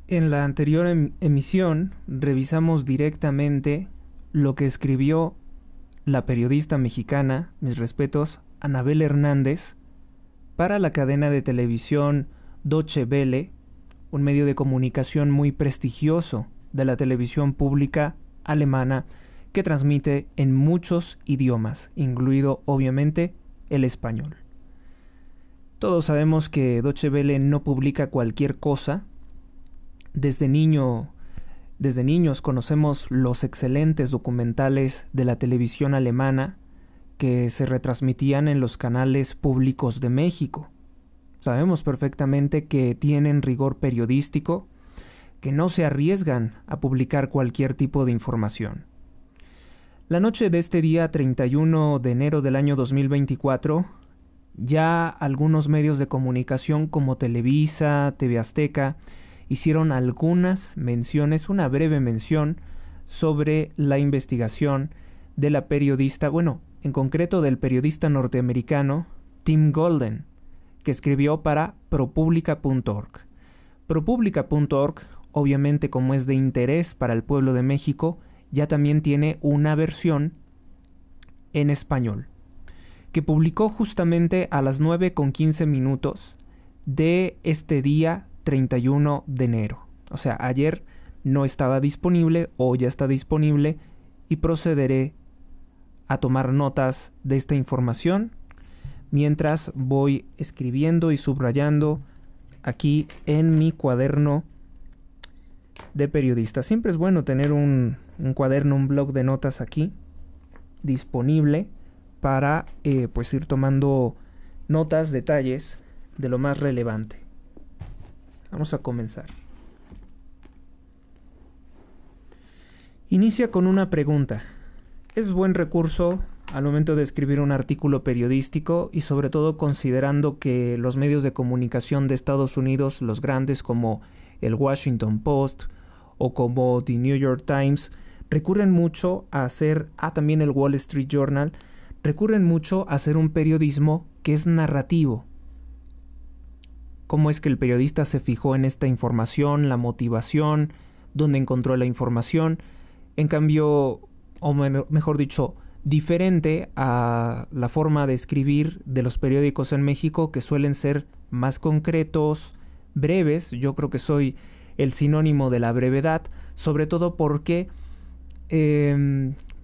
En la anterior emisión revisamos directamente lo que escribió la periodista mexicana, mis respetos, Anabel Hernández, para la cadena de televisión Deutsche Welle, un medio de comunicación muy prestigioso de la televisión pública alemana que transmite en muchos idiomas, incluido obviamente el español. Todos sabemos que Deutsche Welle no publica cualquier cosa. Desde niños conocemos los excelentes documentales de la televisión alemana que se retransmitían en los canales públicos de México. Sabemos perfectamente que tienen rigor periodístico, que no se arriesgan a publicar cualquier tipo de información. La noche de este día 31 de enero del año 2024, ya algunos medios de comunicación como Televisa, TV Azteca, hicieron algunas menciones, una breve mención sobre la investigación de la periodista, en concreto del periodista norteamericano Tim Golden, que escribió para ProPublica.org. ProPublica.org, obviamente como es de interés para el pueblo de México, ya también tiene una versión en español, que publicó justamente a las 9:15 de este día 31 de enero. O sea, ayer no estaba disponible, hoy ya está disponible y procederé a tomar notas de esta información mientras voy escribiendo y subrayando aquí en mi cuaderno de periodista. Siempre es bueno tener un cuaderno, un blog de notas aquí disponible para pues ir tomando notas, detalles de lo más relevante. Vamos a comenzar. Inicia con una pregunta. ¿Es buen recurso al momento de escribir un artículo periodístico y sobre todo considerando que los medios de comunicación de Estados Unidos, los grandes como el Washington Post o como The New York Times, recurren mucho a hacer, también el Wall Street Journal, recurren mucho a hacer un periodismo que es narrativo? ¿Cómo es que el periodista se fijó en esta información, la motivación, dónde encontró la información? En cambio, o mejor dicho, diferente a la forma de escribir de los periódicos en México, que suelen ser más concretos, breves. Yo creo que soy el sinónimo de la brevedad, sobre todo porque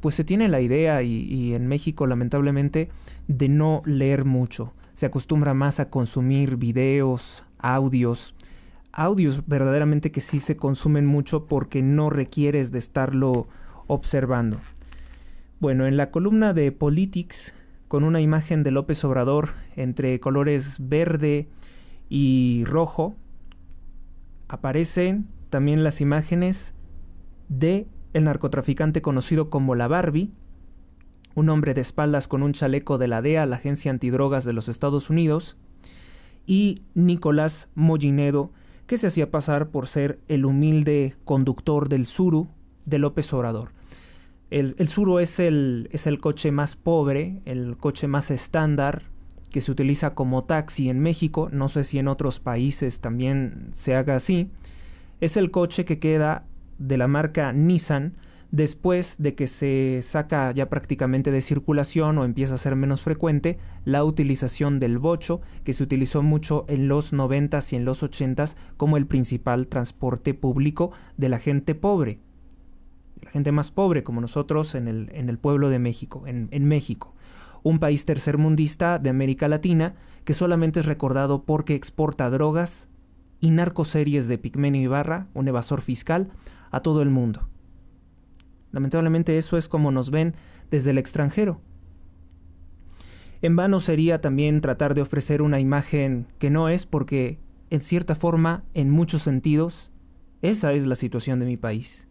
pues se tiene la idea, y en México lamentablemente, de no leer mucho. Se acostumbra más a consumir videos, audios verdaderamente que sí se consumen mucho porque no requieres de estarlo observando. Bueno, en la columna de Politics, con una imagen de López Obrador entre colores verde y rojo, aparecen también las imágenes de el narcotraficante conocido como la Barbie, un hombre de espaldas con un chaleco de la DEA, la Agencia Antidrogas de los Estados Unidos, y Nicolás Mollinedo, que se hacía pasar por ser el humilde conductor del Tsuru de López Obrador. El Tsuru es el coche más pobre, el coche más estándar, que se utiliza como taxi en México. No sé si en otros países también se haga así. Es el coche que queda de la marca Nissan después de que se saca ya prácticamente de circulación o empieza a ser menos frecuente la utilización del bocho, que se utilizó mucho en los 90s y en los 80s como el principal transporte público de la gente pobre, la gente más pobre como nosotros en el pueblo de México, en México, un país tercermundista de América Latina que solamente es recordado porque exporta drogas y narcoseries de Pigmenio Ibarra, un evasor fiscal, a todo el mundo. Lamentablemente eso es como nos ven desde el extranjero. En vano sería también tratar de ofrecer una imagen que no es, porque en cierta forma, en muchos sentidos, esa es la situación de mi país.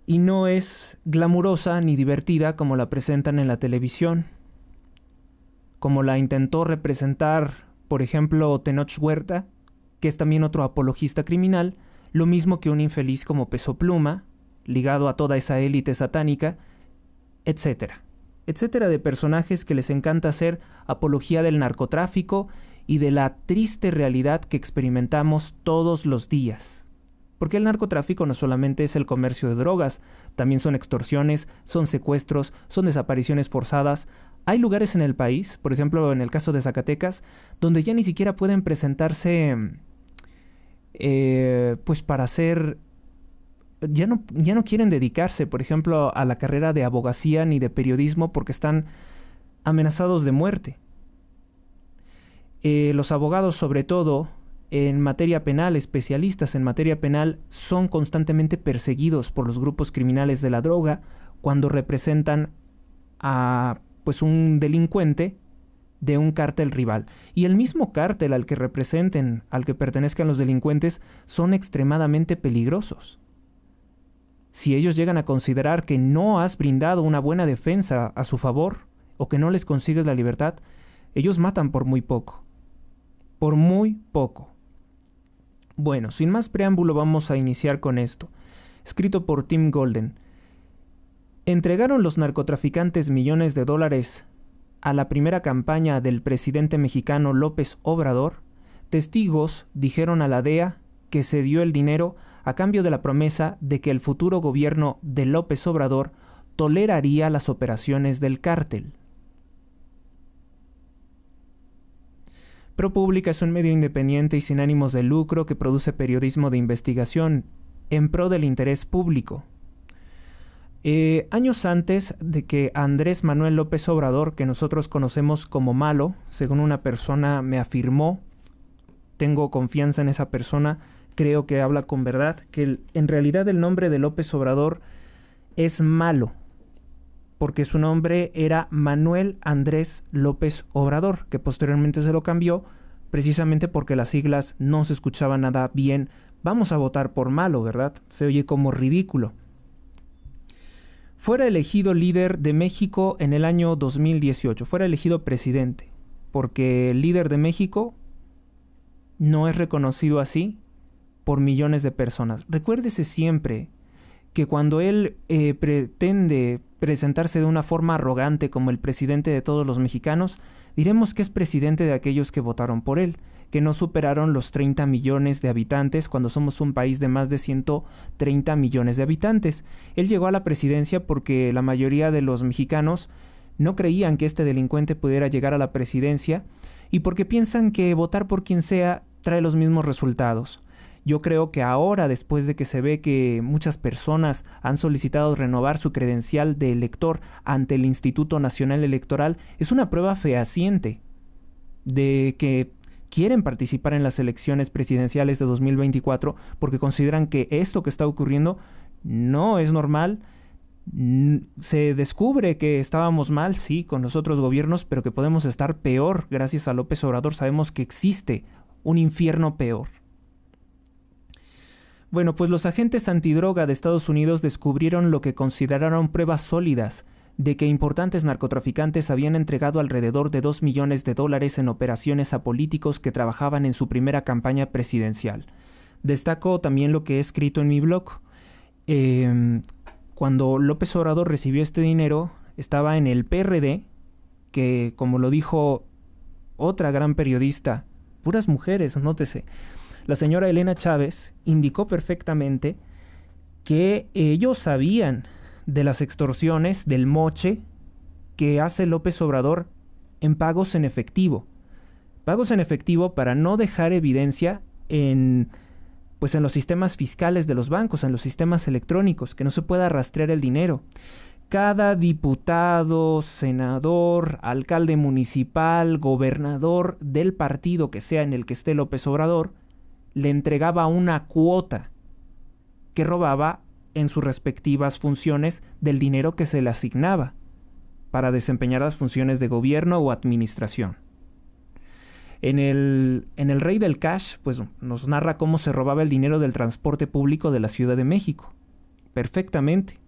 Y no es glamurosa ni divertida como la presentan en la televisión, como la intentó representar, por ejemplo, Tenoch Huerta, que es también otro apologista criminal, lo mismo que un infeliz como Peso Pluma, ligado a toda esa élite satánica, etcétera. Etcétera, de personajes que les encanta hacer apología del narcotráfico y de la triste realidad que experimentamos todos los días. Porque el narcotráfico no solamente es el comercio de drogas, también son extorsiones, son secuestros, son desapariciones forzadas. Hay lugares en el país, por ejemplo en el caso de Zacatecas, donde ya ni siquiera pueden presentarse pues para hacer... Ya no quieren dedicarse, por ejemplo, a la carrera de abogacía ni de periodismo porque están amenazados de muerte. Los abogados, sobre todo en materia penal, especialistas en materia penal, son constantemente perseguidos por los grupos criminales de la droga cuando representan a pues un delincuente de un cártel rival. Y el mismo cártel al que representen, al que pertenezcan los delincuentes, son extremadamente peligrosos. Si ellos llegan a considerar que no has brindado una buena defensa a su favor o que no les consigues la libertad, ellos matan por muy poco. Por muy poco. Bueno, sin más preámbulo vamos a iniciar con esto. Escrito por Tim Golden. ¿Entregaron los narcotraficantes millones de dólares a la primera campaña del presidente mexicano López Obrador? Testigos dijeron a la DEA que se dio el dinero a cambio de la promesa de que el futuro gobierno de López Obrador toleraría las operaciones del cártel. ProPublica es un medio independiente y sin ánimos de lucro que produce periodismo de investigación en pro del interés público. Años antes de que Andrés Manuel López Obrador, que nosotros conocemos como malo, según una persona me afirmó, tengo confianza en esa persona, creo que habla con verdad, que en realidad el nombre de López Obrador es malo, porque su nombre era Manuel Andrés López Obrador, que posteriormente se lo cambió precisamente porque las siglas no se escuchaban nada bien. Vamos a votar por malo, ¿verdad? Se oye como ridículo. Fuera elegido líder de México en el año 2018, fuera elegido presidente, porque el líder de México no es reconocido así por millones de personas. Recuérdese siempre que cuando él pretende presentarse de una forma arrogante como el presidente de todos los mexicanos, diremos que es presidente de aquellos que votaron por él, que no superaron los 30 millones de habitantes cuando somos un país de más de 130 millones de habitantes. Él llegó a la presidencia porque la mayoría de los mexicanos no creían que este delincuente pudiera llegar a la presidencia y porque piensan que votar por quien sea trae los mismos resultados. Yo creo que ahora, después de que se ve que muchas personas han solicitado renovar su credencial de elector ante el Instituto Nacional Electoral, es una prueba fehaciente de que quieren participar en las elecciones presidenciales de 2024 porque consideran que esto que está ocurriendo no es normal. Se descubre que estábamos mal, sí, con los otros gobiernos, pero que podemos estar peor. Gracias a López Obrador sabemos que existe un infierno peor. Bueno, pues los agentes antidroga de Estados Unidos descubrieron lo que consideraron pruebas sólidas de que importantes narcotraficantes habían entregado alrededor de $2 millones en operaciones a políticos que trabajaban en su primera campaña presidencial. Destaco también lo que he escrito en mi blog. Cuando López Obrador recibió este dinero, estaba en el PRD, que como lo dijo otra gran periodista, puras mujeres, nótese, la señora Elena Chávez indicó perfectamente que ellos sabían de las extorsiones, del moche que hace López Obrador en pagos en efectivo. Pagos en efectivo para no dejar evidencia en los sistemas fiscales de los bancos, en los sistemas electrónicos, que no se pueda rastrear el dinero. Cada diputado, senador, alcalde municipal, gobernador del partido que sea en el que esté López Obrador, le entregaba una cuota que robaba en sus respectivas funciones del dinero que se le asignaba para desempeñar las funciones de gobierno o administración. En el Rey del Cash, pues nos narra cómo se robaba el dinero del transporte público de la Ciudad de México. Perfectamente.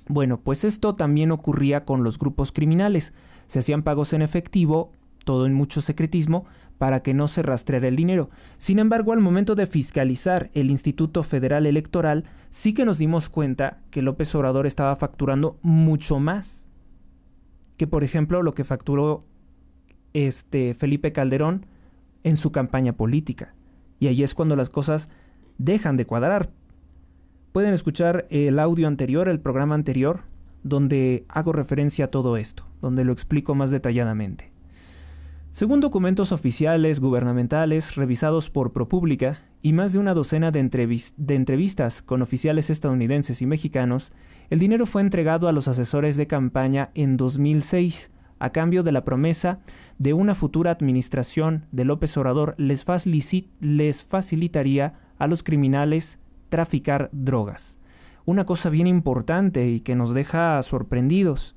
Bueno, pues esto también ocurría con los grupos criminales. Se hacían pagos en efectivo, todo en mucho secretismo, para que no se rastreara el dinero. Sin embargo, al momento de fiscalizar el Instituto Federal Electoral, sí que nos dimos cuenta que López Obrador estaba facturando mucho más que, por ejemplo, lo que facturó Felipe Calderón en su campaña política. Y ahí es cuando las cosas dejan de cuadrar. Pueden escuchar el audio anterior, el programa anterior, donde hago referencia a todo esto, donde lo explico más detalladamente. Según documentos oficiales gubernamentales revisados por ProPublica y más de una docena de entrevistas con oficiales estadounidenses y mexicanos, el dinero fue entregado a los asesores de campaña en 2006 a cambio de la promesa de una futura administración de López Obrador les facilitaría a los criminales traficar drogas. Una cosa bien importante y que nos deja sorprendidos,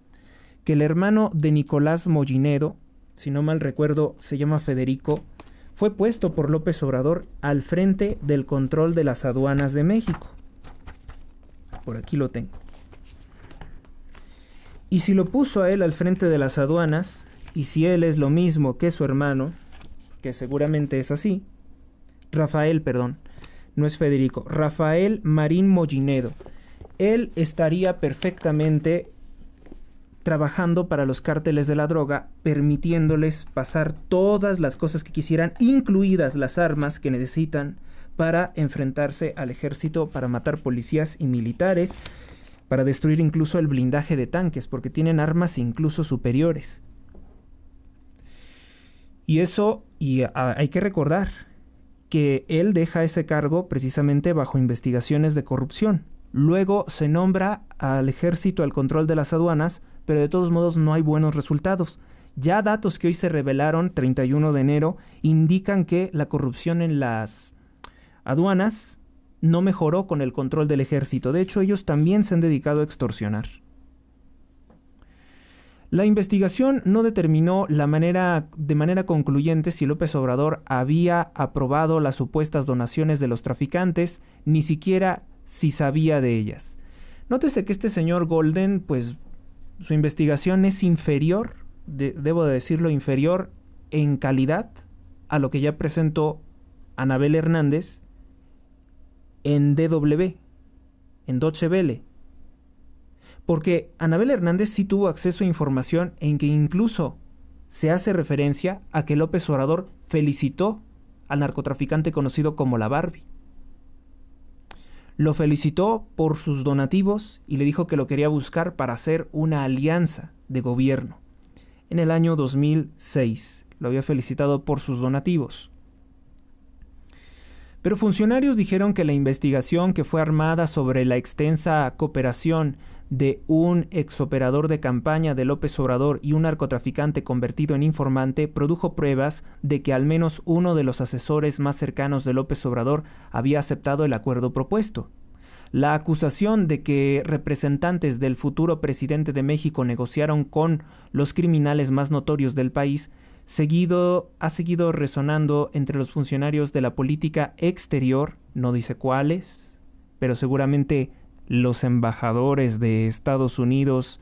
que el hermano de Nicolás Mollinedo, si no mal recuerdo se llama Federico, fue puesto por López Obrador al frente del control de las aduanas de México. Por aquí lo tengo. Y si lo puso a él al frente de las aduanas, y si él es lo mismo que su hermano, que seguramente es así, no es Federico, Rafael Marín Mollinedo, él estaría perfectamente trabajando para los cárteles de la droga, permitiéndoles pasar todas las cosas que quisieran, incluidas las armas que necesitan para enfrentarse al ejército, para matar policías y militares, para destruir incluso el blindaje de tanques, porque tienen armas incluso superiores. Y hay que recordar que él deja ese cargo precisamente bajo investigaciones de corrupción. Luego se nombra al ejército al control de las aduanas, pero de todos modos no hay buenos resultados. Ya datos que hoy se revelaron, 31 de enero, indican que la corrupción en las aduanas no mejoró con el control del ejército. De hecho, ellos también se han dedicado a extorsionar. La investigación no determinó de manera concluyente si López Obrador había aprobado las supuestas donaciones de los traficantes, ni siquiera si sabía de ellas. Nótese que este señor Golden, pues su investigación es inferior, debo de decirlo, inferior en calidad a lo que ya presentó Anabel Hernández en DW, en Deutsche Welle. Porque Anabel Hernández sí tuvo acceso a información en que incluso se hace referencia a que López Obrador felicitó al narcotraficante conocido como la Barbie. Lo felicitó por sus donativos y le dijo que lo quería buscar para hacer una alianza de gobierno. En el año 2006 lo había felicitado por sus donativos. Pero funcionarios dijeron que la investigación que fue armada sobre la extensa cooperación de un exoperador de campaña de López Obrador y un narcotraficante convertido en informante produjo pruebas de que al menos uno de los asesores más cercanos de López Obrador había aceptado el acuerdo propuesto. La acusación de que representantes del futuro presidente de México negociaron con los criminales más notorios del país ha seguido resonando entre los funcionarios de la política exterior, no dice cuáles, pero seguramente los embajadores de Estados Unidos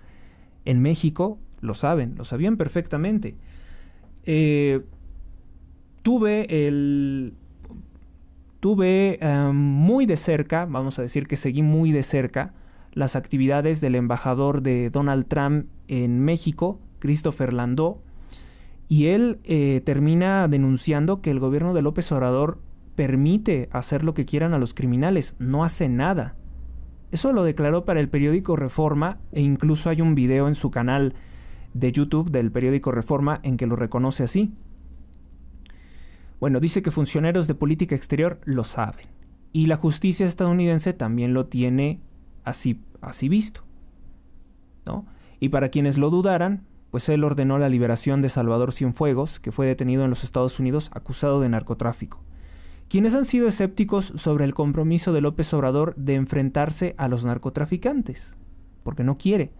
en México lo sabían perfectamente. Tuve muy de cerca, vamos a decir que seguí muy de cerca, las actividades del embajador de Donald Trump en México, Christopher Landau, y él termina denunciando que el gobierno de López Obrador permite hacer lo que quieran a los criminales, no hace nada. Eso lo declaró para el periódico Reforma e incluso hay un video en su canal de YouTube del periódico Reforma en que lo reconoce así. Bueno, dice que funcionarios de política exterior lo saben y la justicia estadounidense también lo tiene así visto, ¿no? Y para quienes lo dudaran, pues él ordenó la liberación de Salvador Cienfuegos, que fue detenido en los Estados Unidos acusado de narcotráfico. Quienes han sido escépticos sobre el compromiso de López Obrador de enfrentarse a los narcotraficantes, porque no quiere.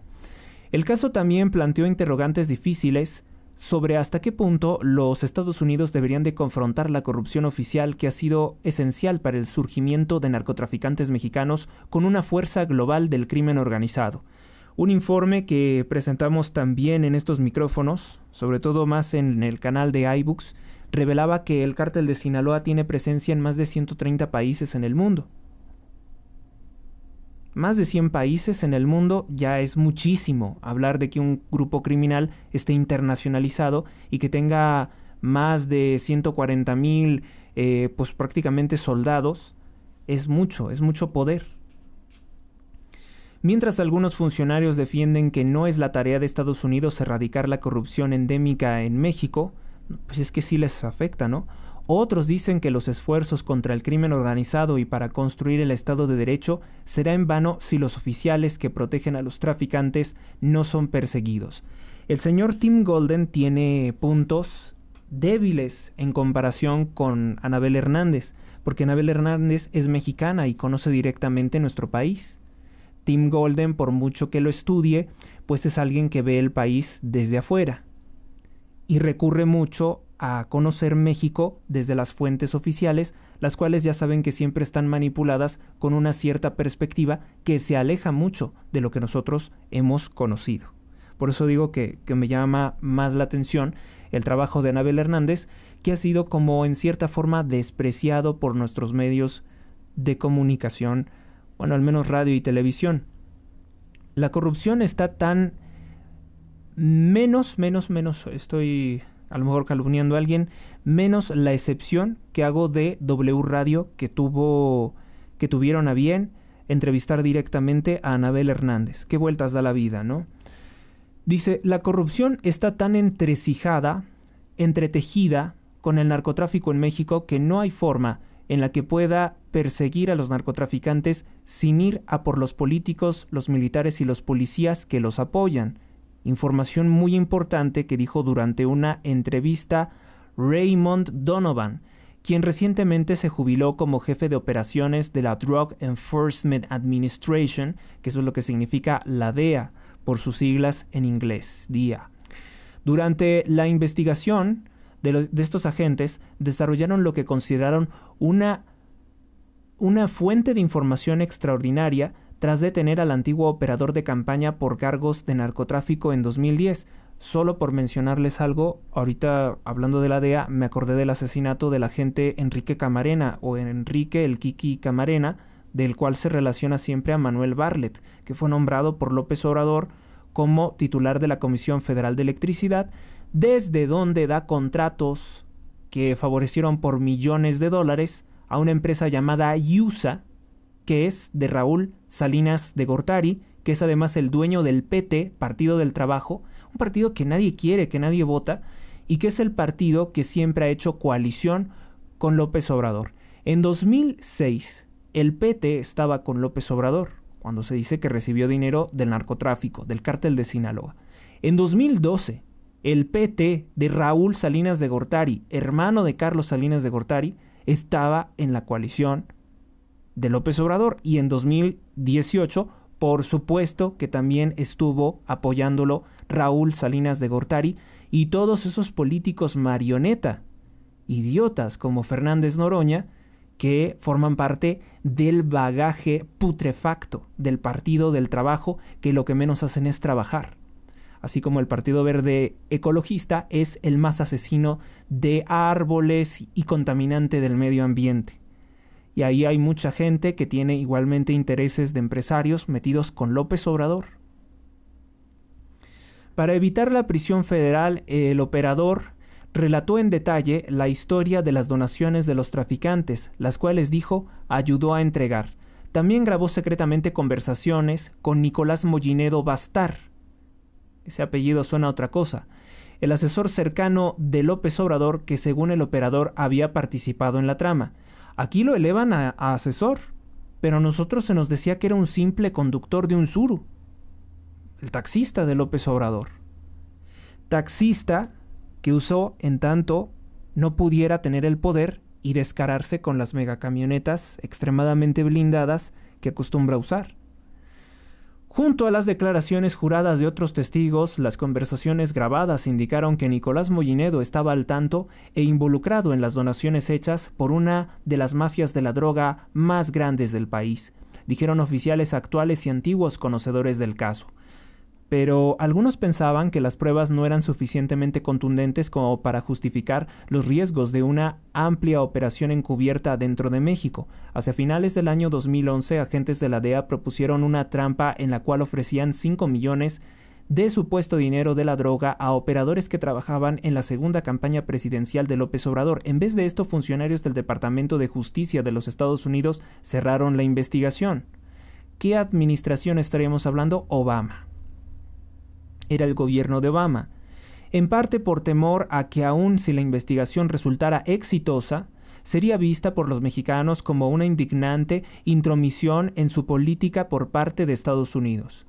El caso también planteó interrogantes difíciles sobre hasta qué punto los Estados Unidos deberían de confrontar la corrupción oficial que ha sido esencial para el surgimiento de narcotraficantes mexicanos con una fuerza global del crimen organizado. Un informe que presentamos también en estos micrófonos, sobre todo más en el canal de iBooks, revelaba que el cártel de Sinaloa tiene presencia en más de 130 países en el mundo. Más de 100 países en el mundo ya es muchísimo. Hablar de que un grupo criminal esté internacionalizado y que tenga más de 140,000 pues prácticamente soldados, es mucho poder. Mientras algunos funcionarios defienden que no es la tarea de Estados Unidos erradicar la corrupción endémica en México, pues es que sí les afecta, ¿no? Otros dicen que los esfuerzos contra el crimen organizado y para construir el Estado de Derecho será en vano si los oficiales que protegen a los traficantes no son perseguidos. El señor Tim Golden tiene puntos débiles en comparación con Anabel Hernández, porque Anabel Hernández es mexicana y conoce directamente nuestro país. Tim Golden, por mucho que lo estudie, pues es alguien que ve el país desde afuera y recurre mucho a conocer México desde las fuentes oficiales, las cuales ya saben que siempre están manipuladas con una cierta perspectiva que se aleja mucho de lo que nosotros hemos conocido. Por eso digo que me llama más la atención el trabajo de Anabel Hernández, que ha sido como en cierta forma despreciado por nuestros medios de comunicación, bueno, al menos radio y televisión. La corrupción está tan menos, estoy a lo mejor calumniando a alguien, menos la excepción que hago de W Radio, que tuvieron a bien entrevistar directamente a Anabel Hernández. Qué vueltas da la vida, ¿no? Dice, la corrupción está tan entretejida con el narcotráfico en México que no hay forma en la que pueda perseguir a los narcotraficantes sin ir a por los políticos, los militares y los policías que los apoyan. Información muy importante que dijo durante una entrevista Raymond Donovan, quien recientemente se jubiló como jefe de operaciones de la Drug Enforcement Administration, que eso es lo que significa la DEA, por sus siglas en inglés, DEA. Durante la investigación de estos agentes, desarrollaron lo que consideraron una fuente de información extraordinaria tras detener al antiguo operador de campaña por cargos de narcotráfico en 2010. Solo por mencionarles algo, ahorita hablando de la DEA, me acordé del asesinato del agente Enrique Camarena, o Enrique el Kiki Camarena, del cual se relaciona siempre a Manuel Bartlett, que fue nombrado por López Obrador como titular de la Comisión Federal de Electricidad, desde donde da contratos que favorecieron por millones de dólares a una empresa llamada IUSA, que es de Raúl Salinas de Gortari, que es además el dueño del PT, Partido del Trabajo, un partido que nadie quiere, que nadie vota, y que es el partido que siempre ha hecho coalición con López Obrador. En 2006, el PT estaba con López Obrador, cuando se dice que recibió dinero del narcotráfico, del cártel de Sinaloa. En 2012, el PT de Raúl Salinas de Gortari, hermano de Carlos Salinas de Gortari, estaba en la coalición de López Obrador, y en 2018, por supuesto que también estuvo apoyándolo Raúl Salinas de Gortari y todos esos políticos marioneta, idiotas como Fernández Noroña, que forman parte del bagaje putrefacto del Partido del Trabajo, que lo que menos hacen es trabajar. Así como el Partido Verde Ecologista es el más asesino de árboles y contaminante del medio ambiente. Y ahí hay mucha gente que tiene igualmente intereses de empresarios metidos con López Obrador. Para evitar la prisión federal, el operador relató en detalle la historia de las donaciones de los traficantes, las cuales, dijo, ayudó a entregar. También grabó secretamente conversaciones con Nicolás Mollinedo Bastar. Ese apellido suena a otra cosa. El asesor cercano de López Obrador, que según el operador había participado en la trama. Aquí lo elevan a asesor, pero a nosotros se nos decía que era un simple conductor de un suru. El taxista de López Obrador. Taxista que usó en tanto no pudiera tener el poder y descararse con las megacamionetas extremadamente blindadas que acostumbra usar. Junto a las declaraciones juradas de otros testigos, las conversaciones grabadas indicaron que Nicolás Mollinedo estaba al tanto e involucrado en las donaciones hechas por una de las mafias de la droga más grandes del país, dijeron oficiales actuales y antiguos conocedores del caso. pero algunos pensaban que las pruebas no eran suficientemente contundentes como para justificar los riesgos de una amplia operación encubierta dentro de México. Hacia finales del año 2011, agentes de la DEA propusieron una trampa en la cual ofrecían 5 millones de supuesto dinero de la droga a operadores que trabajaban en la segunda campaña presidencial de López Obrador. En vez de esto, funcionarios del Departamento de Justicia de los Estados Unidos cerraron la investigación. ¿Qué administración estaríamos hablando? Obama. Era el gobierno de Obama, en parte por temor a que aun si la investigación resultara exitosa, sería vista por los mexicanos como una indignante intromisión en su política por parte de Estados Unidos.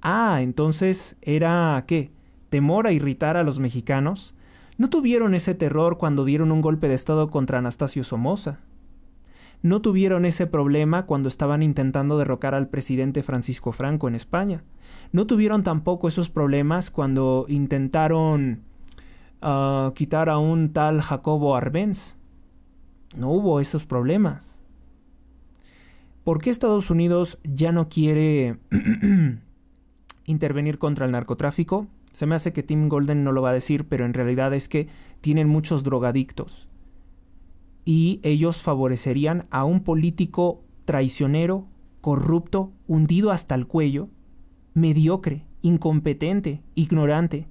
Entonces ¿era qué? ¿Temor a irritar a los mexicanos? ¿No tuvieron ese terror cuando dieron un golpe de estado contra Anastasio Somoza? ¿No tuvieron ese problema cuando estaban intentando derrocar al presidente Francisco Franco en España? ¿No tuvieron tampoco esos problemas cuando intentaron quitar a un tal Jacobo Arbenz? No hubo esos problemas. ¿Por qué Estados Unidos ya no quiere intervenir contra el narcotráfico? Se me hace que Tim Golden no lo va a decir, pero en realidad es que tienen muchos drogadictos. Y ellos favorecerían a un político traicionero, corrupto, hundido hasta el cuello, mediocre, incompetente, ignorante,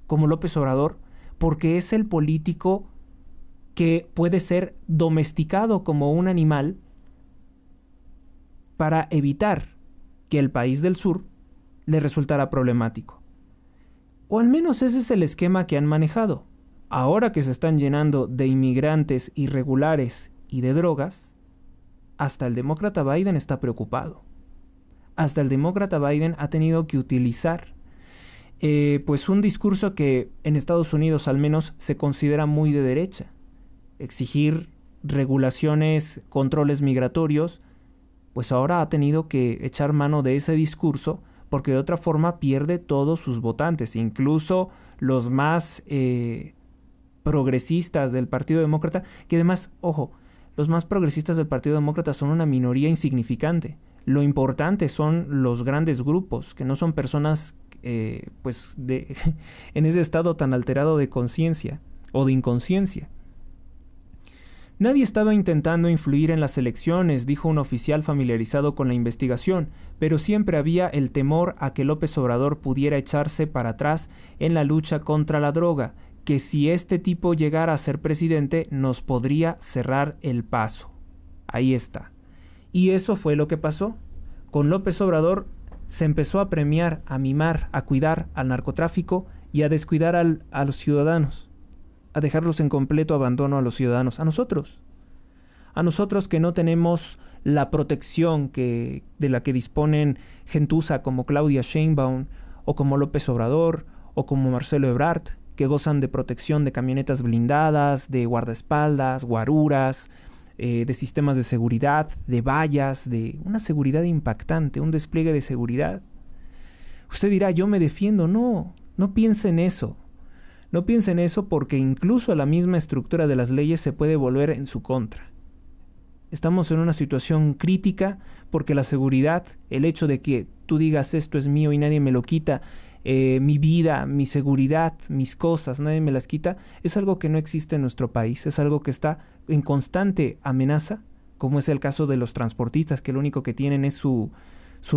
como López Obrador, porque es el político que puede ser domesticado como un animal para evitar que el país del sur le resultara problemático. O al menos ese es el esquema que han manejado. Ahora que se están llenando de inmigrantes irregulares y de drogas, hasta el demócrata Biden está preocupado. Hasta el demócrata Biden ha tenido que utilizar pues un discurso que en Estados Unidos al menos se considera muy de derecha. Exigir regulaciones, controles migratorios, pues ahora ha tenido que echar mano de ese discurso porque de otra forma pierde todos sus votantes, incluso los más progresistas del Partido Demócrata, que además, ojo, los más progresistas del Partido Demócrata son una minoría insignificante. Lo importante son los grandes grupos, que no son personas pues en ese estado tan alterado de conciencia o de inconsciencia. Nadie estaba intentando influir en las elecciones, dijo un oficial familiarizado con la investigación, pero siempre había el temor a que López Obrador pudiera echarse para atrás en la lucha contra la droga, que si este tipo llegara a ser presidente nos podría cerrar el paso. Ahí está. Y eso fue lo que pasó. Con López Obrador se empezó a premiar, a mimar, a cuidar al narcotráfico y a descuidar a los ciudadanos, a dejarlos en completo abandono a los ciudadanos, a nosotros que no tenemos la protección de la que disponen gentuza como Claudia Sheinbaum o como López Obrador o como Marcelo Ebrard, que gozan de protección de camionetas blindadas, de guardaespaldas, guaruras, de sistemas de seguridad, de vallas, de una seguridad impactante, un despliegue de seguridad. Usted dirá, yo me defiendo. No piense en eso. No piense en eso porque incluso la misma estructura de las leyes se puede volver en su contra. Estamos en una situación crítica porque la seguridad, el hecho de que tú digas esto es mío y nadie me lo quita, mi vida, mi seguridad, mis cosas, nadie me las quita, es algo que no existe en nuestro país, es algo que está en constante amenaza, como es el caso de los transportistas, que lo único que tienen es su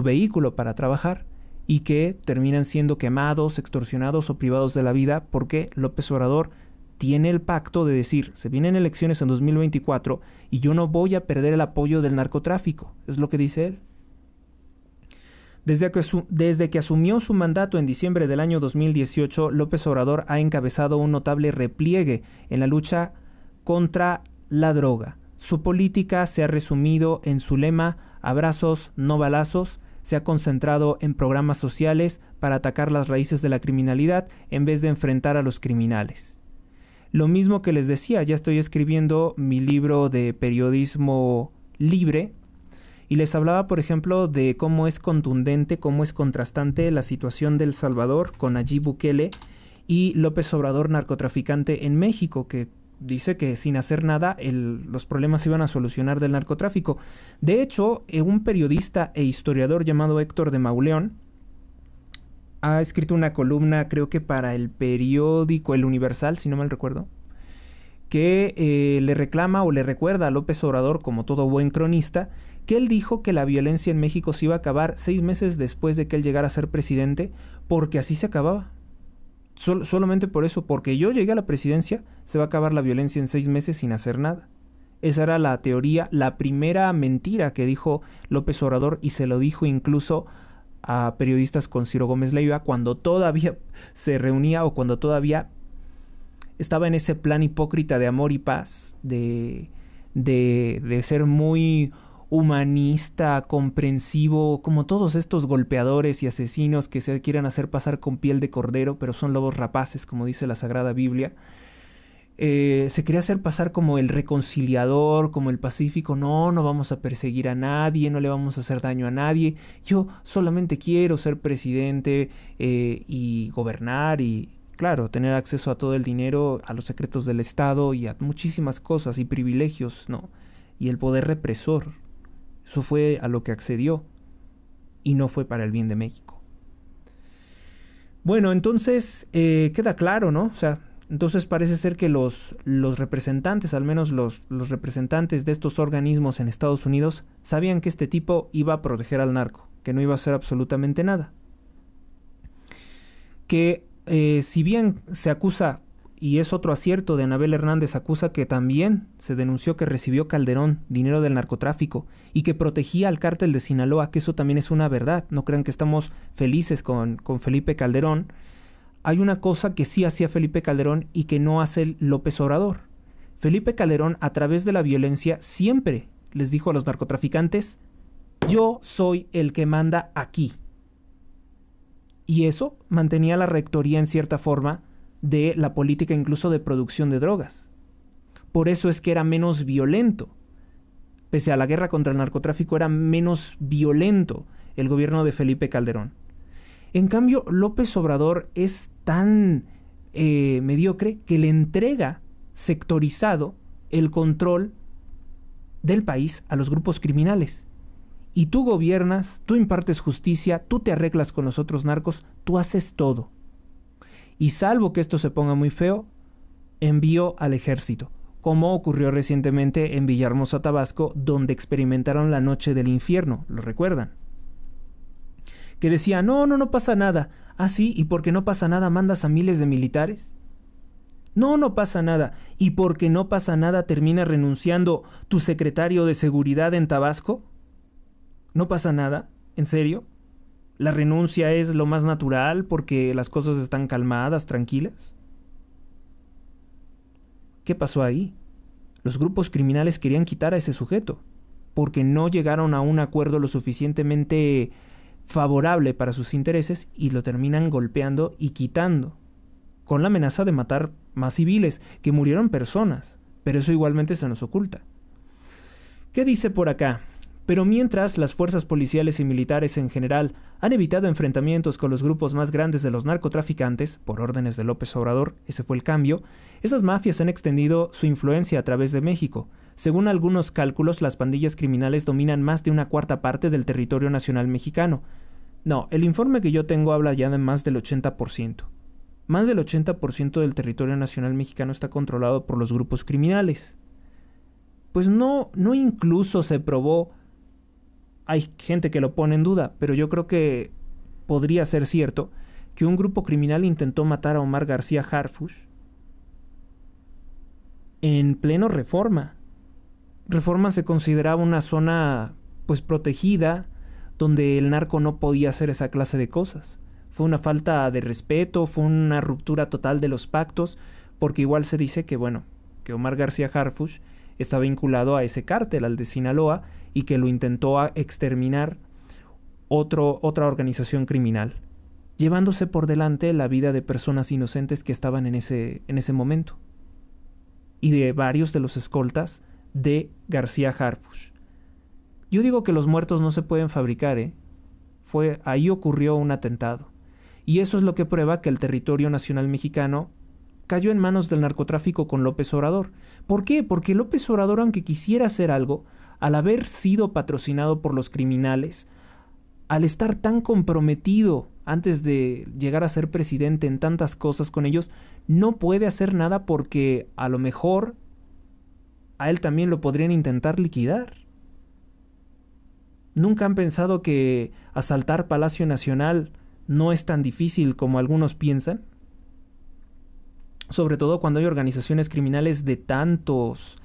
vehículo para trabajar y que terminan siendo quemados, extorsionados o privados de la vida porque López Obrador tiene el pacto de decir, se vienen elecciones en 2024 y yo no voy a perder el apoyo del narcotráfico, es lo que dice él. Desde que asumió su mandato en diciembre del año 2018, López Obrador ha encabezado un notable repliegue en la lucha contra la droga. Su política se ha resumido en su lema abrazos, no balazos. Se ha concentrado en programas sociales para atacar las raíces de la criminalidad en vez de enfrentar a los criminales. Lo mismo que les decía, ya estoy escribiendo mi libro de periodismo libre y les hablaba, por ejemplo, de cómo es contundente, cómo es contrastante la situación de El Salvador con Nayib Bukele y López Obrador, narcotraficante en México, que dice que sin hacer nada los problemas se iban a solucionar del narcotráfico. De hecho, un periodista e historiador llamado Héctor de Mauleón ha escrito una columna, creo que para el periódico El Universal, si no mal recuerdo, que le reclama o le recuerda a López Obrador, como todo buen cronista, que él dijo que la violencia en México se iba a acabar 6 meses después de que él llegara a ser presidente, porque así se acababa. Solamente por eso, porque yo llegué a la presidencia, se va a acabar la violencia en 6 meses sin hacer nada. Esa era la teoría, la primera mentira que dijo López Obrador, y se lo dijo incluso a periodistas con Ciro Gómez Leiva cuando todavía se reunía o cuando todavía estaba en ese plan hipócrita de amor y paz, de ser muy humanista, comprensivo, como todos estos golpeadores y asesinos que se quieren hacer pasar con piel de cordero, pero son lobos rapaces, como dice la Sagrada Biblia. Se quería hacer pasar como el reconciliador, como el pacífico. No, no vamos a perseguir a nadie, no le vamos a hacer daño a nadie. Yo solamente quiero ser presidente y gobernar y, claro, tener acceso a todo el dinero, a los secretos del Estado y a muchísimas cosas y privilegios, ¿no? Y el poder represor. Eso fue a lo que accedió y no fue para el bien de México. Bueno, entonces queda claro, ¿no? O sea, entonces parece ser que los representantes, al menos los representantes de estos organismos en Estados Unidos, sabían que este tipo iba a proteger al narco, que no iba a hacer absolutamente nada. Que si bien se acusa, y es otro acierto de Anabel Hernández, acusa que también se denunció que recibió Calderón dinero del narcotráfico y que protegía al cártel de Sinaloa, que eso también es una verdad. No crean que estamos felices con Felipe Calderón. Hay una cosa que sí hacía Felipe Calderón y que no hace López Obrador. Felipe Calderón, a través de la violencia, siempre les dijo a los narcotraficantes: yo soy el que manda aquí. Y eso mantenía la rectoría en cierta forma de la política, incluso de producción de drogas. Por eso es que era menos violento. Pese a la guerra contra el narcotráfico, era menos violento el gobierno de Felipe Calderón. En cambio, López Obrador es tan mediocre que le entrega sectorizado el control del país a los grupos criminales. Y tú gobiernas, tú impartes justicia, tú te arreglas con los otros narcos, tú haces todo. Y salvo que esto se ponga muy feo, envío al ejército, como ocurrió recientemente en Villahermosa, Tabasco, donde experimentaron la noche del infierno, ¿lo recuerdan? Que decía, no pasa nada. Ah, sí, ¿y porque no pasa nada mandas a miles de militares? No pasa nada. ¿Y porque no pasa nada termina renunciando tu secretario de seguridad en Tabasco? ¿No pasa nada? ¿En serio? ¿La renuncia es lo más natural porque las cosas están calmadas, tranquilas? ¿Qué pasó ahí? Los grupos criminales querían quitar a ese sujeto porque no llegaron a un acuerdo lo suficientemente favorable para sus intereses y lo terminan golpeando y quitando, con la amenaza de matar más civiles, que murieron personas, pero eso igualmente se nos oculta. ¿Qué dice por acá? Pero mientras las fuerzas policiales y militares en general han evitado enfrentamientos con los grupos más grandes de los narcotraficantes, por órdenes de López Obrador, ese fue el cambio, esas mafias han extendido su influencia a través de México. Según algunos cálculos, las pandillas criminales dominan más de 1/4 parte del territorio nacional mexicano. No, el informe que yo tengo habla ya de más del 80%. Más del 80% del territorio nacional mexicano está controlado por los grupos criminales. Pues no incluso se probó. Hay gente que lo pone en duda, pero yo creo que podría ser cierto que un grupo criminal intentó matar a Omar García Harfuch en pleno Reforma. Reforma se consideraba una zona pues protegida, donde el narco no podía hacer esa clase de cosas. Fue una falta de respeto, fue una ruptura total de los pactos, porque igual se dice que que Omar García Harfuch está vinculado a ese cártel, al de Sinaloa, y que lo intentó exterminar otra organización criminal, llevándose por delante la vida de personas inocentes que estaban en ese momento, y de varios de los escoltas de García Harfuch. Yo digo que los muertos no se pueden fabricar, ahí ocurrió un atentado. Y eso es lo que prueba que el territorio nacional mexicano cayó en manos del narcotráfico con López Obrador. ¿Por qué? Porque López Obrador, aunque quisiera hacer algo, al haber sido patrocinado por los criminales, al estar tan comprometido antes de llegar a ser presidente en tantas cosas con ellos, no puede hacer nada porque a lo mejor a él también lo podrían intentar liquidar. ¿Nunca han pensado que asaltar Palacio Nacional no es tan difícil como algunos piensan? Sobre todo cuando hay organizaciones criminales de tantos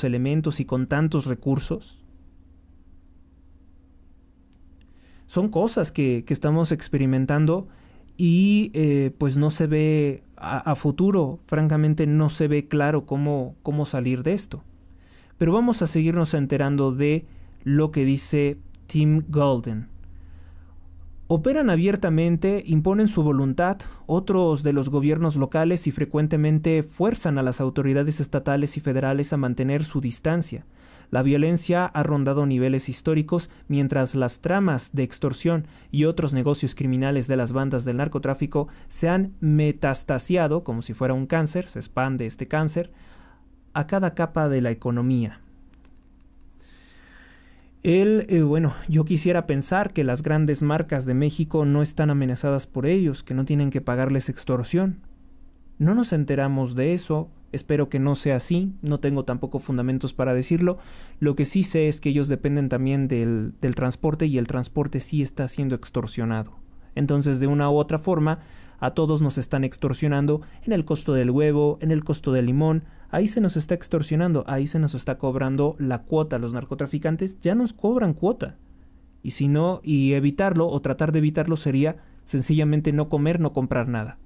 elementos y con tantos recursos. Son cosas que estamos experimentando y pues no se ve a futuro, francamente no se ve claro cómo salir de esto. Pero vamos a seguirnos enterando de lo que dice Tim Golden. Operan abiertamente, imponen su voluntad, otros de los gobiernos locales y frecuentemente fuerzan a las autoridades estatales y federales a mantener su distancia. La violencia ha rondado niveles históricos, mientras las tramas de extorsión y otros negocios criminales de las bandas del narcotráfico se han metastasiado, como si fuera un cáncer, se expande este cáncer, a cada capa de la economía. Yo quisiera pensar que las grandes marcas de México no están amenazadas por ellos, que no tienen que pagarles extorsión. No nos enteramos de eso, espero que no sea así, no tengo tampoco fundamentos para decirlo. Lo que sí sé es que ellos dependen también del transporte y el transporte sí está siendo extorsionado. Entonces, de una u otra forma, a todos nos están extorsionando en el costo del huevo, en el costo del limón. Ahí se nos está extorsionando, ahí se nos está cobrando la cuota. Los narcotraficantes ya nos cobran cuota. Y si no, y evitarlo o tratar de evitarlo sería sencillamente no comer, no comprar nada.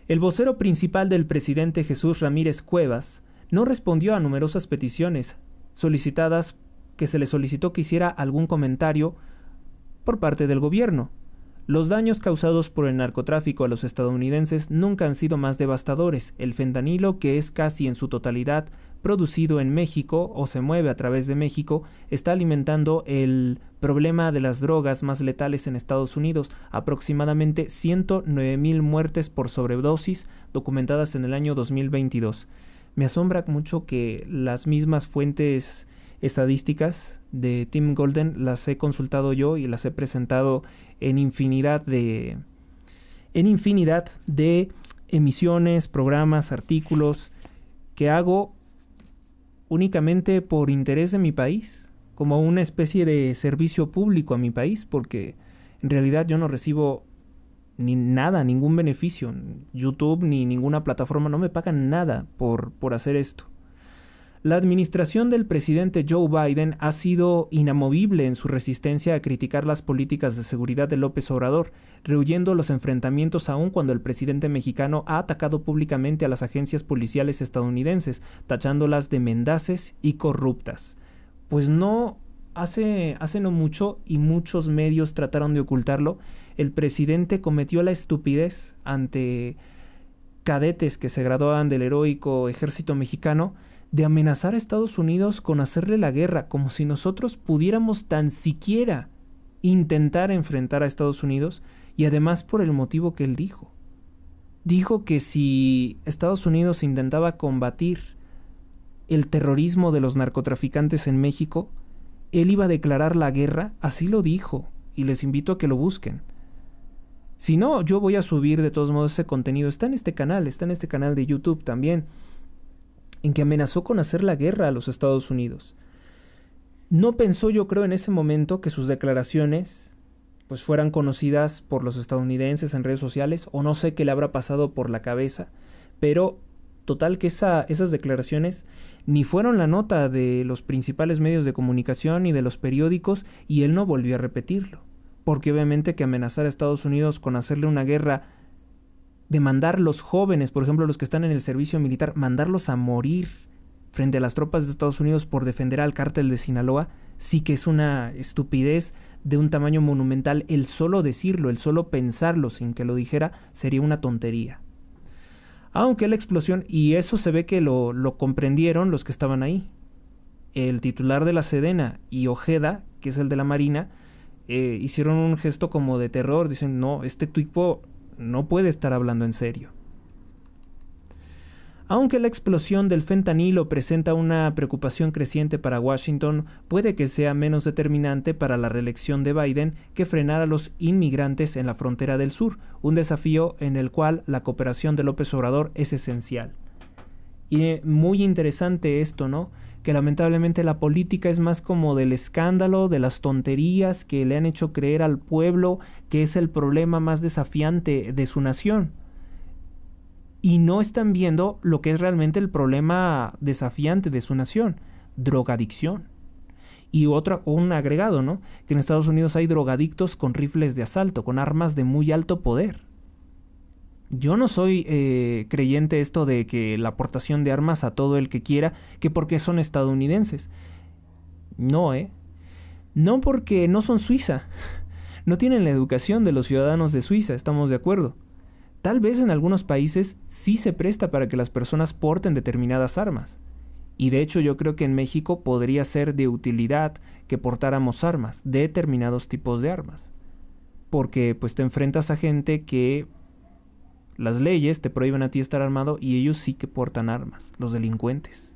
El vocero principal del presidente Jesús Ramírez Cuevas no respondió a numerosas peticiones solicitadas que se le solicitó que hiciera algún comentario por parte del gobierno. Los daños causados por el narcotráfico a los estadounidenses nunca han sido más devastadores. El fentanilo, que es casi en su totalidad producido en México o se mueve a través de México, está alimentando el problema de las drogas más letales en Estados Unidos. Aproximadamente 109,000 muertes por sobredosis documentadas en el año 2022. Me asombra mucho que las mismas fuentes estadísticas de Tim Golden las he consultado yo y las he presentado en infinidad de emisiones, programas, artículos que hago únicamente por interés de mi país, como una especie de servicio público a mi país, porque en realidad yo no recibo ni nada, ningún beneficio. YouTube ni ninguna plataforma no me pagan nada por hacer esto. La administración del presidente Joe Biden ha sido inamovible en su resistencia a criticar las políticas de seguridad de López Obrador, rehuyendo los enfrentamientos aun cuando el presidente mexicano ha atacado públicamente a las agencias policiales estadounidenses, tachándolas de mendaces y corruptas. Pues no, hace no mucho, y muchos medios trataron de ocultarlo, el presidente cometió la estupidez ante cadetes que se graduaban del heroico ejército mexicano de amenazar a Estados Unidos con hacerle la guerra, como si nosotros pudiéramos tan siquiera intentar enfrentar a Estados Unidos, y además por el motivo que él dijo. Dijo que si Estados Unidos intentaba combatir el terrorismo de los narcotraficantes en México, él iba a declarar la guerra, así lo dijo, y les invito a que lo busquen. Si no, yo voy a subir de todos modos ese contenido, está en este canal de YouTube también, en que amenazó con hacer la guerra a los Estados Unidos. No pensó, yo creo, en ese momento que sus declaraciones pues fueran conocidas por los estadounidenses en redes sociales, o no sé qué le habrá pasado por la cabeza, pero total que esas declaraciones ni fueron la nota de los principales medios de comunicación ni de los periódicos, y él no volvió a repetirlo, porque obviamente que amenazar a Estados Unidos con hacerle una guerra, de mandar los jóvenes, por ejemplo los que están en el servicio militar, mandarlos a morir frente a las tropas de Estados Unidos por defender al cártel de Sinaloa, sí que es una estupidez de un tamaño monumental. El solo decirlo, el solo pensarlo sin que lo dijera, sería una tontería. Aunque la explosión, y eso se ve que lo comprendieron los que estaban ahí. El titular de la Sedena y Ojeda, que es el de la Marina, hicieron un gesto como de terror, dicen, no, este tipo no puede estar hablando en serio. Aunque la explosión del fentanilo presenta una preocupación creciente para Washington, puede que sea menos determinante para la reelección de Biden que frenar a los inmigrantes en la frontera del sur, un desafío en el cual la cooperación de López Obrador es esencial. Y muy interesante esto, ¿no? Que lamentablemente la política es más como del escándalo, de las tonterías que le han hecho creer al pueblo que es el problema más desafiante de su nación. Y no están viendo lo que es realmente el problema desafiante de su nación: drogadicción. Y un agregado, ¿no? Que en Estados Unidos hay drogadictos con rifles de asalto, con armas de muy alto poder. Yo no soy creyente esto de que la aportación de armas a todo el que quiera, que porque son estadounidenses. No, No, porque no son Suiza. No tienen la educación de los ciudadanos de Suiza, estamos de acuerdo. Tal vez en algunos países sí se presta para que las personas porten determinadas armas. Y de hecho yo creo que en México podría ser de utilidad que portáramos armas, determinados tipos de armas. Porque pues te enfrentas a gente que las leyes te prohíben a ti estar armado y ellos sí que portan armas, los delincuentes.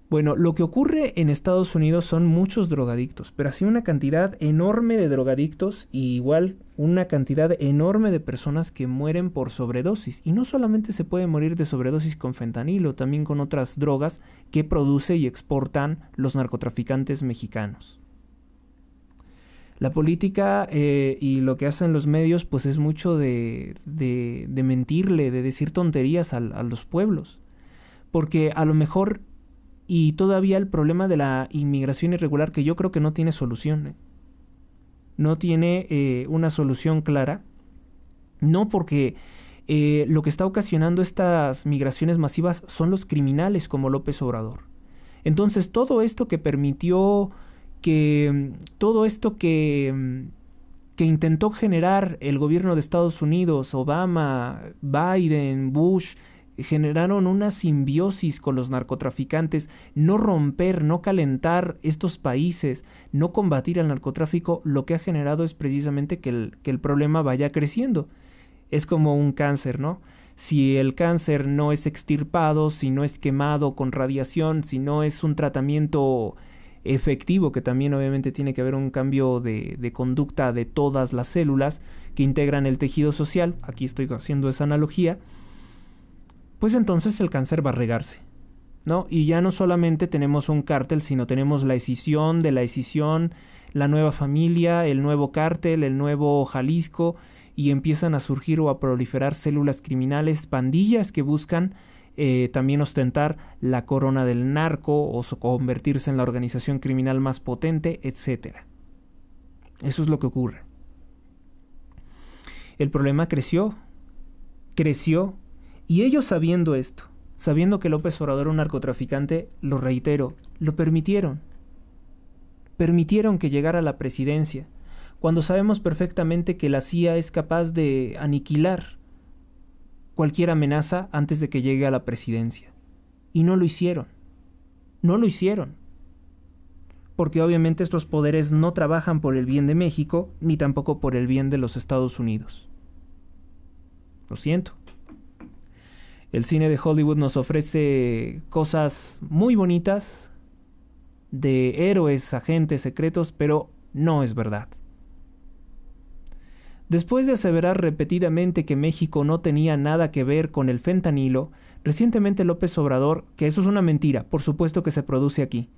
Bueno, lo que ocurre en Estados Unidos son muchos drogadictos, pero así una cantidad enorme de drogadictos y igual una cantidad enorme de personas que mueren por sobredosis. Y no solamente se puede morir de sobredosis con fentanilo, también con otras drogas que produce y exportan los narcotraficantes mexicanos. La política y lo que hacen los medios pues es mucho de mentirle, de decir tonterías a los pueblos. Porque a lo mejor... Y todavía el problema de la inmigración irregular, que yo creo que no tiene solución. No tiene una solución clara. No porque lo que está ocasionando estas migraciones masivas son los criminales como López Obrador. Entonces todo esto que permitió que... Todo esto que intentó generar el gobierno de Estados Unidos, Obama, Biden, Bush... generaron una simbiosis con los narcotraficantes. No romper, no calentar estos países, no combatir al narcotráfico, lo que ha generado es precisamente que el problema vaya creciendo. Es como un cáncer, ¿no? Si el cáncer no es extirpado, si no es quemado con radiación, si no es un tratamiento efectivo, que también obviamente tiene que haber un cambio de conducta de todas las células que integran el tejido social, aquí estoy haciendo esa analogía, pues entonces el cáncer va a regarse, ¿no? Y ya no solamente tenemos un cártel, sino tenemos la escisión de la escisión, la nueva familia, el nuevo cártel, el nuevo Jalisco, y empiezan a surgir o a proliferar células criminales, pandillas que buscan también ostentar la corona del narco o convertirse en la organización criminal más potente, etc. Eso es lo que ocurre. El problema creció, y ellos sabiendo esto, sabiendo que López Obrador era un narcotraficante, lo reitero, lo permitieron. Permitieron que llegara a la presidencia, cuando sabemos perfectamente que la CIA es capaz de aniquilar cualquier amenaza antes de que llegue a la presidencia. Y no lo hicieron. No lo hicieron. Porque obviamente estos poderes no trabajan por el bien de México, ni tampoco por el bien de los Estados Unidos. Lo siento. El cine de Hollywood nos ofrece cosas muy bonitas de héroes, agentes secretos, pero no es verdad. Después de aseverar repetidamente que México no tenía nada que ver con el fentanilo, recientemente López Obrador, que eso es una mentira, por supuesto que se produce aquí.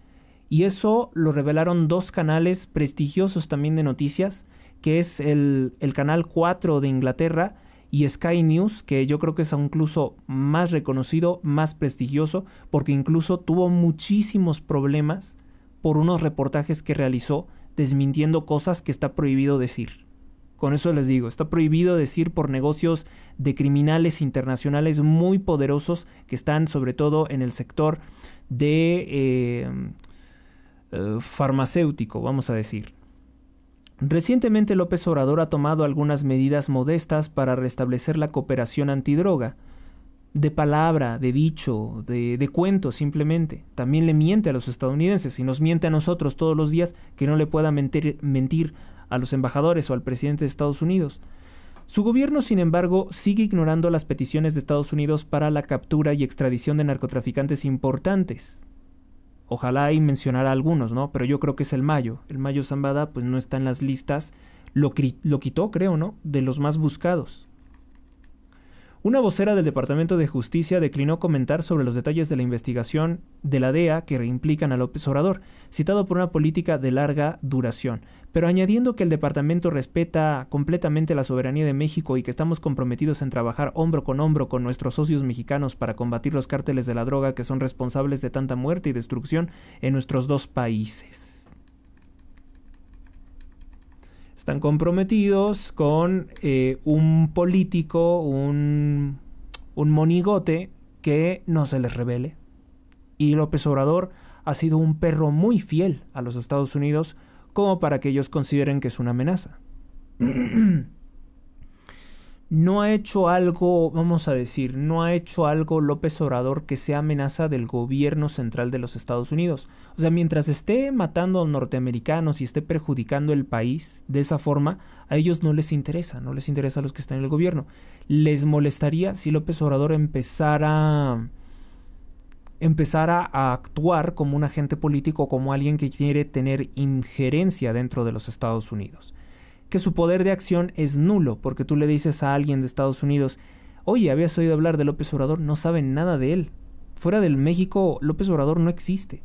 Y eso lo revelaron dos canales prestigiosos también de noticias, que es el canal 4 de Inglaterra y Sky News, que yo creo que es incluso más reconocido, más prestigioso, porque incluso tuvo muchísimos problemas por unos reportajes que realizó desmintiendo cosas que está prohibido decir. Con eso les digo, está prohibido decir por negocios de criminales internacionales muy poderosos que están sobre todo en el sector de farmacéutico, vamos a decir. Recientemente López Obrador ha tomado algunas medidas modestas para restablecer la cooperación antidroga. De palabra, de dicho, de cuento simplemente. También le miente a los estadounidenses y nos miente a nosotros todos los días que no le pueda mentir a los embajadores o al presidente de Estados Unidos. Su gobierno, sin embargo, sigue ignorando las peticiones de Estados Unidos para la captura y extradición de narcotraficantes importantes. Ojalá ahí mencionara algunos, ¿no? Pero yo creo que es el Mayo. El Mayo Zambada pues no está en las listas. Lo quitó, creo, ¿no? De los más buscados. Una vocera del Departamento de Justicia declinó comentar sobre los detalles de la investigación de la DEA que implican a López Obrador, citado por una política de larga duración, pero añadiendo que el departamento respeta completamente la soberanía de México y que estamos comprometidos en trabajar hombro con nuestros socios mexicanos para combatir los cárteles de la droga que son responsables de tanta muerte y destrucción en nuestros dos países. Están comprometidos con un político, un monigote que no se les revele. Y López Obrador ha sido un perro muy fiel a los Estados Unidos como para que ellos consideren que es una amenaza. No ha hecho algo, vamos a decir, no ha hecho algo López Obrador que sea amenaza del gobierno central de los Estados Unidos. O sea, mientras esté matando a norteamericanos y esté perjudicando el país de esa forma, a ellos no les interesa a los que están en el gobierno. Les molestaría si López Obrador empezara a actuar como un agente político, como alguien que quiere tener injerencia dentro de los Estados Unidos. Que su poder de acción es nulo, porque tú le dices a alguien de Estados Unidos, oye, ¿habías oído hablar de López Obrador? No saben nada de él. Fuera del México, López Obrador no existe.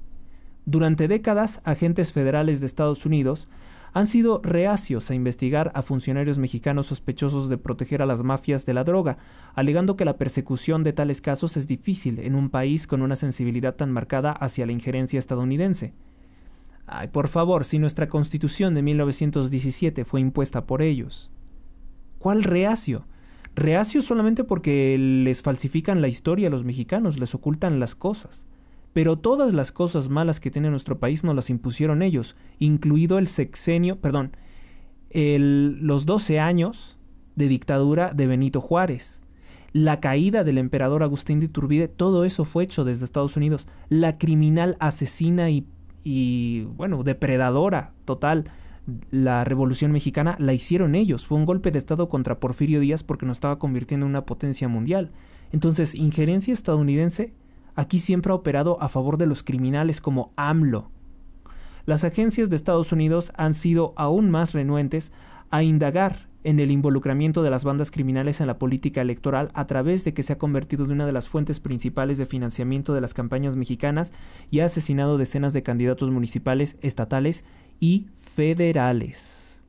Durante décadas, agentes federales de Estados Unidos han sido reacios a investigar a funcionarios mexicanos sospechosos de proteger a las mafias de la droga, alegando que la persecución de tales casos es difícil en un país con una sensibilidad tan marcada hacia la injerencia estadounidense. Ay, por favor, si nuestra Constitución de 1917 fue impuesta por ellos. ¿Cuál reacio? Reacio solamente porque les falsifican la historia a los mexicanos, les ocultan las cosas. Pero todas las cosas malas que tiene nuestro país nos las impusieron ellos, incluido los 12 años de dictadura de Benito Juárez. La caída del emperador Agustín de Iturbide, todo eso fue hecho desde Estados Unidos. La criminal asesina y depredadora total, la Revolución Mexicana, la hicieron ellos. Fue un golpe de estado contra Porfirio Díaz porque nos estaba convirtiendo en una potencia mundial. Entonces, injerencia estadounidense aquí siempre ha operado a favor de los criminales como AMLO. Las agencias de Estados Unidos han sido aún más renuentes a indagar en el involucramiento de las bandas criminales en la política electoral a través de que se ha convertido en una de las fuentes principales de financiamiento de las campañas mexicanas y ha asesinado decenas de candidatos municipales, estatales y federales.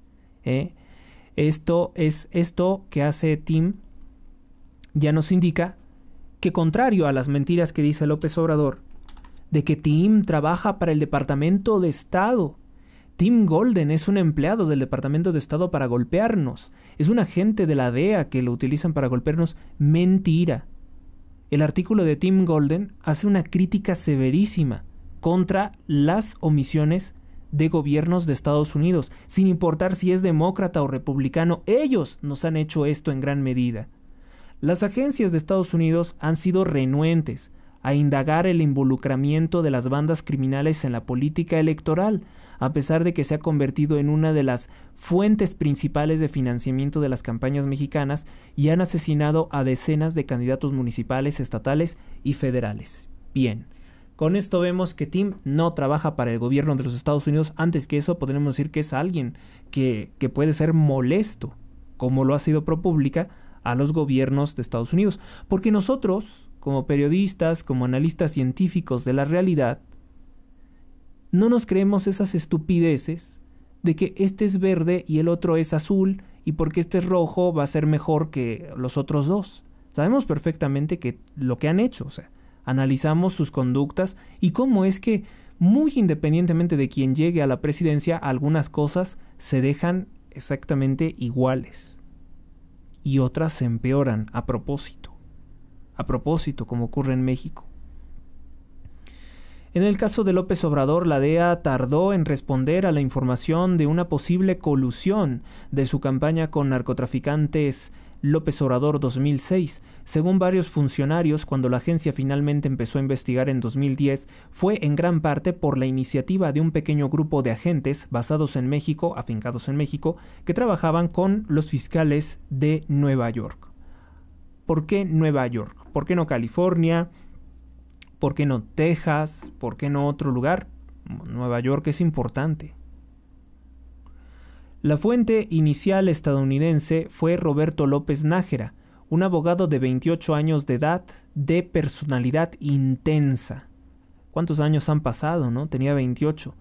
Esto que hace Tim ya nos indica que, contrario a las mentiras que dice López Obrador, de que Tim trabaja para el Departamento de Estado, Tim Golden es un empleado del Departamento de Estado para golpearnos. Es un agente de la DEA que lo utilizan para golpearnos. Mentira. El artículo de Tim Golden hace una crítica severísima contra las omisiones de gobiernos de Estados Unidos, sin importar si es demócrata o republicano. Ellos nos han hecho esto en gran medida. Las agencias de Estados Unidos han sido renuentes a indagar el involucramiento de las bandas criminales en la política electoral, a pesar de que se ha convertido en una de las fuentes principales de financiamiento de las campañas mexicanas y han asesinado a decenas de candidatos municipales, estatales y federales. Bien, con esto vemos que Tim no trabaja para el gobierno de los Estados Unidos. Antes que eso, podríamos decir que es alguien que puede ser molesto, como lo ha sido ProPublica, a los gobiernos de Estados Unidos. Porque nosotros, como periodistas, como analistas científicos de la realidad, no nos creemos esas estupideces de que este es verde y el otro es azul y porque este es rojo va a ser mejor que los otros dos. Sabemos perfectamente que lo que han hecho, o sea, analizamos sus conductas y cómo es que, muy independientemente de quién llegue a la presidencia, algunas cosas se dejan exactamente iguales y otras se empeoran a propósito, como ocurre en México. En el caso de López Obrador, la DEA tardó en responder a la información de una posible colusión de su campaña con narcotraficantes López Obrador 2006. Según varios funcionarios, cuando la agencia finalmente empezó a investigar en 2010, fue en gran parte por la iniciativa de un pequeño grupo de agentes basados en México, afincados en México, que trabajaban con los fiscales de Nueva York. ¿Por qué Nueva York? ¿Por qué no California? ¿Por qué no Texas? ¿Por qué no otro lugar? Nueva York es importante. La fuente inicial estadounidense fue Roberto López Nájera, un abogado de 28 años de edad, de personalidad intensa. ¿Cuántos años han pasado, no? Tenía 28.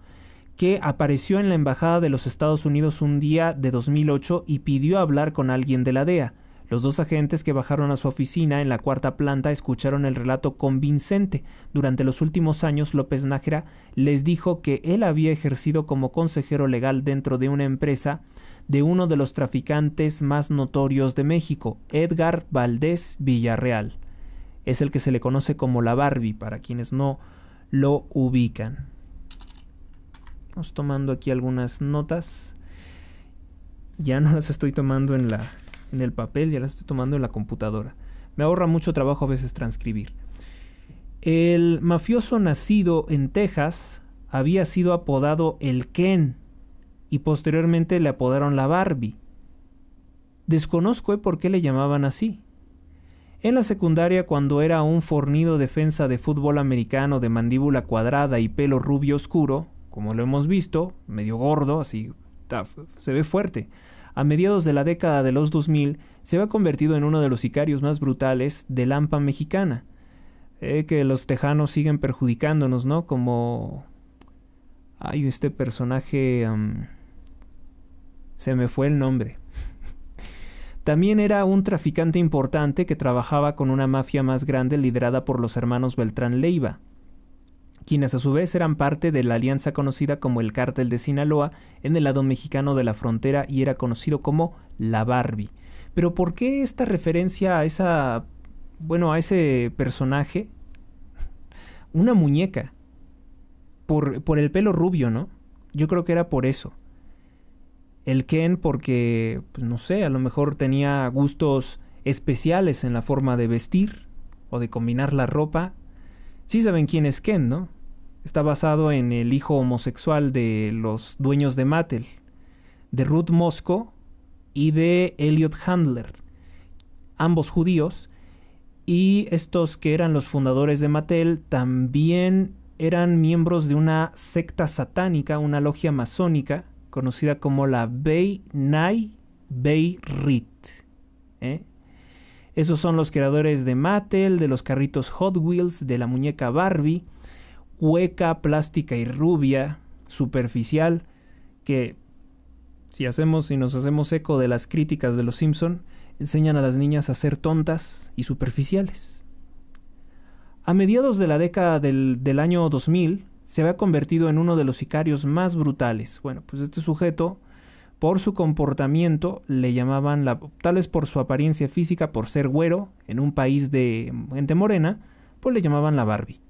Que apareció en la Embajada de los Estados Unidos un día de 2008 y pidió hablar con alguien de la DEA. Los dos agentes que bajaron a su oficina en la cuarta planta escucharon el relato convincente. Durante los últimos años, López Nájera les dijo que él había ejercido como consejero legal dentro de una empresa de uno de los traficantes más notorios de México, Edgar Valdés Villarreal. Es el que se le conoce como la Barbie, para quienes no lo ubican. Vamos tomando aquí algunas notas. Ya no las estoy tomando en el papel, ya las estoy tomando en la computadora. Me ahorra mucho trabajo a veces transcribir. El mafioso nacido en Texas había sido apodado el Ken y posteriormente le apodaron la Barbie. Desconozco por qué le llamaban así. En la secundaria, cuando era un fornido defensa de fútbol americano de mandíbula cuadrada y pelo rubio oscuro, como lo hemos visto, medio gordo, así, se ve fuerte. A mediados de la década de los 2000, se había convertido en uno de los sicarios más brutales de la AMPA mexicana. Que los tejanos siguen perjudicándonos, ¿no? Como... Ay, este personaje... se me fue el nombre. También era un traficante importante que trabajaba con una mafia más grande liderada por los hermanos Beltrán Leiva, quienes a su vez eran parte de la alianza conocida como el Cártel de Sinaloa en el lado mexicano de la frontera y era conocido como la Barbie. Pero ¿por qué esta referencia a a ese personaje? Una muñeca. Por el pelo rubio, ¿no? Yo creo que era por eso. El Ken porque, pues no sé, a lo mejor tenía gustos especiales en la forma de vestir o de combinar la ropa. Sí saben quién es Ken, ¿no? Está basado en el hijo homosexual de los dueños de Mattel, de Ruth Mosco y de Elliot Handler, ambos judíos, y estos que eran los fundadores de Mattel también eran miembros de una secta satánica, una logia masónica, conocida como la B'nai B'rith. Esos son los creadores de Mattel, de los carritos Hot Wheels, de la muñeca Barbie, hueca, plástica y rubia, superficial, que si nos hacemos eco de las críticas de los Simpson, enseñan a las niñas a ser tontas y superficiales. A mediados de la década del año 2000, se había convertido en uno de los sicarios más brutales. Bueno, pues este sujeto, por su comportamiento, le llamaban, tal vez por su apariencia física, por ser güero, en un país de gente morena, pues le llamaban la Barbie.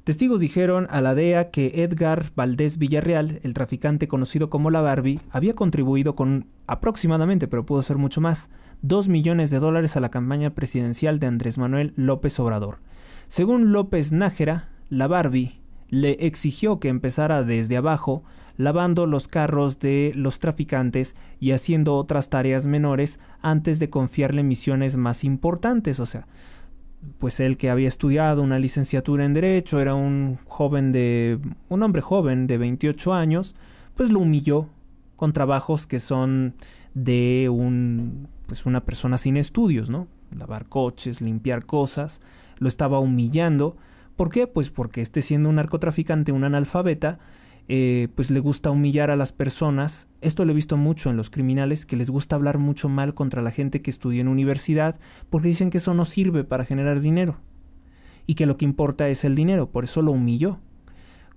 Testigos dijeron a la DEA que Edgar Valdés Villarreal, el traficante conocido como la Barbie, había contribuido con aproximadamente, pero pudo ser mucho más, $2 millones a la campaña presidencial de Andrés Manuel López Obrador. Según López Nájera, la Barbie le exigió que empezara desde abajo, lavando los carros de los traficantes y haciendo otras tareas menores antes de confiarle misiones más importantes. O sea, pues él que había estudiado una licenciatura en Derecho, era un hombre joven de 28 años, pues lo humilló con trabajos que son de una persona sin estudios, ¿no? Lavar coches, limpiar cosas, lo estaba humillando. ¿Por qué? Pues porque siendo un narcotraficante, un analfabeta, pues le gusta humillar a las personas. Esto lo he visto mucho en los criminales, que les gusta hablar mucho mal contra la gente que estudia en universidad, porque dicen que eso no sirve para generar dinero y que lo que importa es el dinero, por eso lo humilló.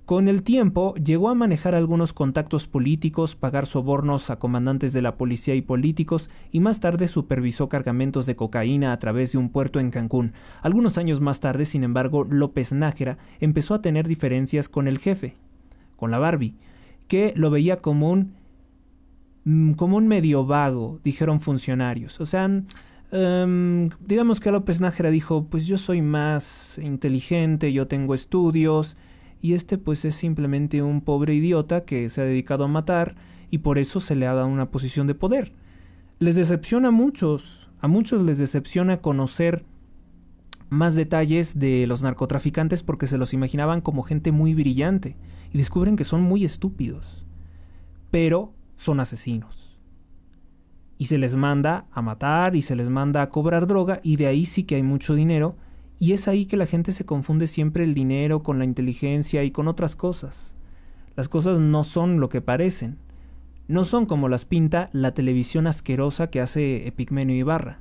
Con el tiempo llegó a manejar algunos contactos políticos, pagar sobornos a comandantes de la policía y políticos, y más tarde supervisó cargamentos de cocaína a través de un puerto en Cancún. Algunos años más tarde, sin embargo, López Nájera empezó a tener diferencias con el jefe, con la Barbie, que lo veía como un como un medio vago, dijeron funcionarios. O sea, digamos que López Nájera dijo, pues yo soy más inteligente, yo tengo estudios, y este pues es simplemente un pobre idiota que se ha dedicado a matar y por eso se le ha dado una posición de poder. Les decepciona a muchos les decepciona conocer más detalles de los narcotraficantes porque se los imaginaban como gente muy brillante y descubren que son muy estúpidos, pero son asesinos. Y se les manda a matar y se les manda a cobrar droga y de ahí sí que hay mucho dinero y es ahí que la gente se confunde siempre el dinero con la inteligencia y con otras cosas. Las cosas no son lo que parecen. No son como las pinta la televisión asquerosa que hace Epigmenio Ibarra,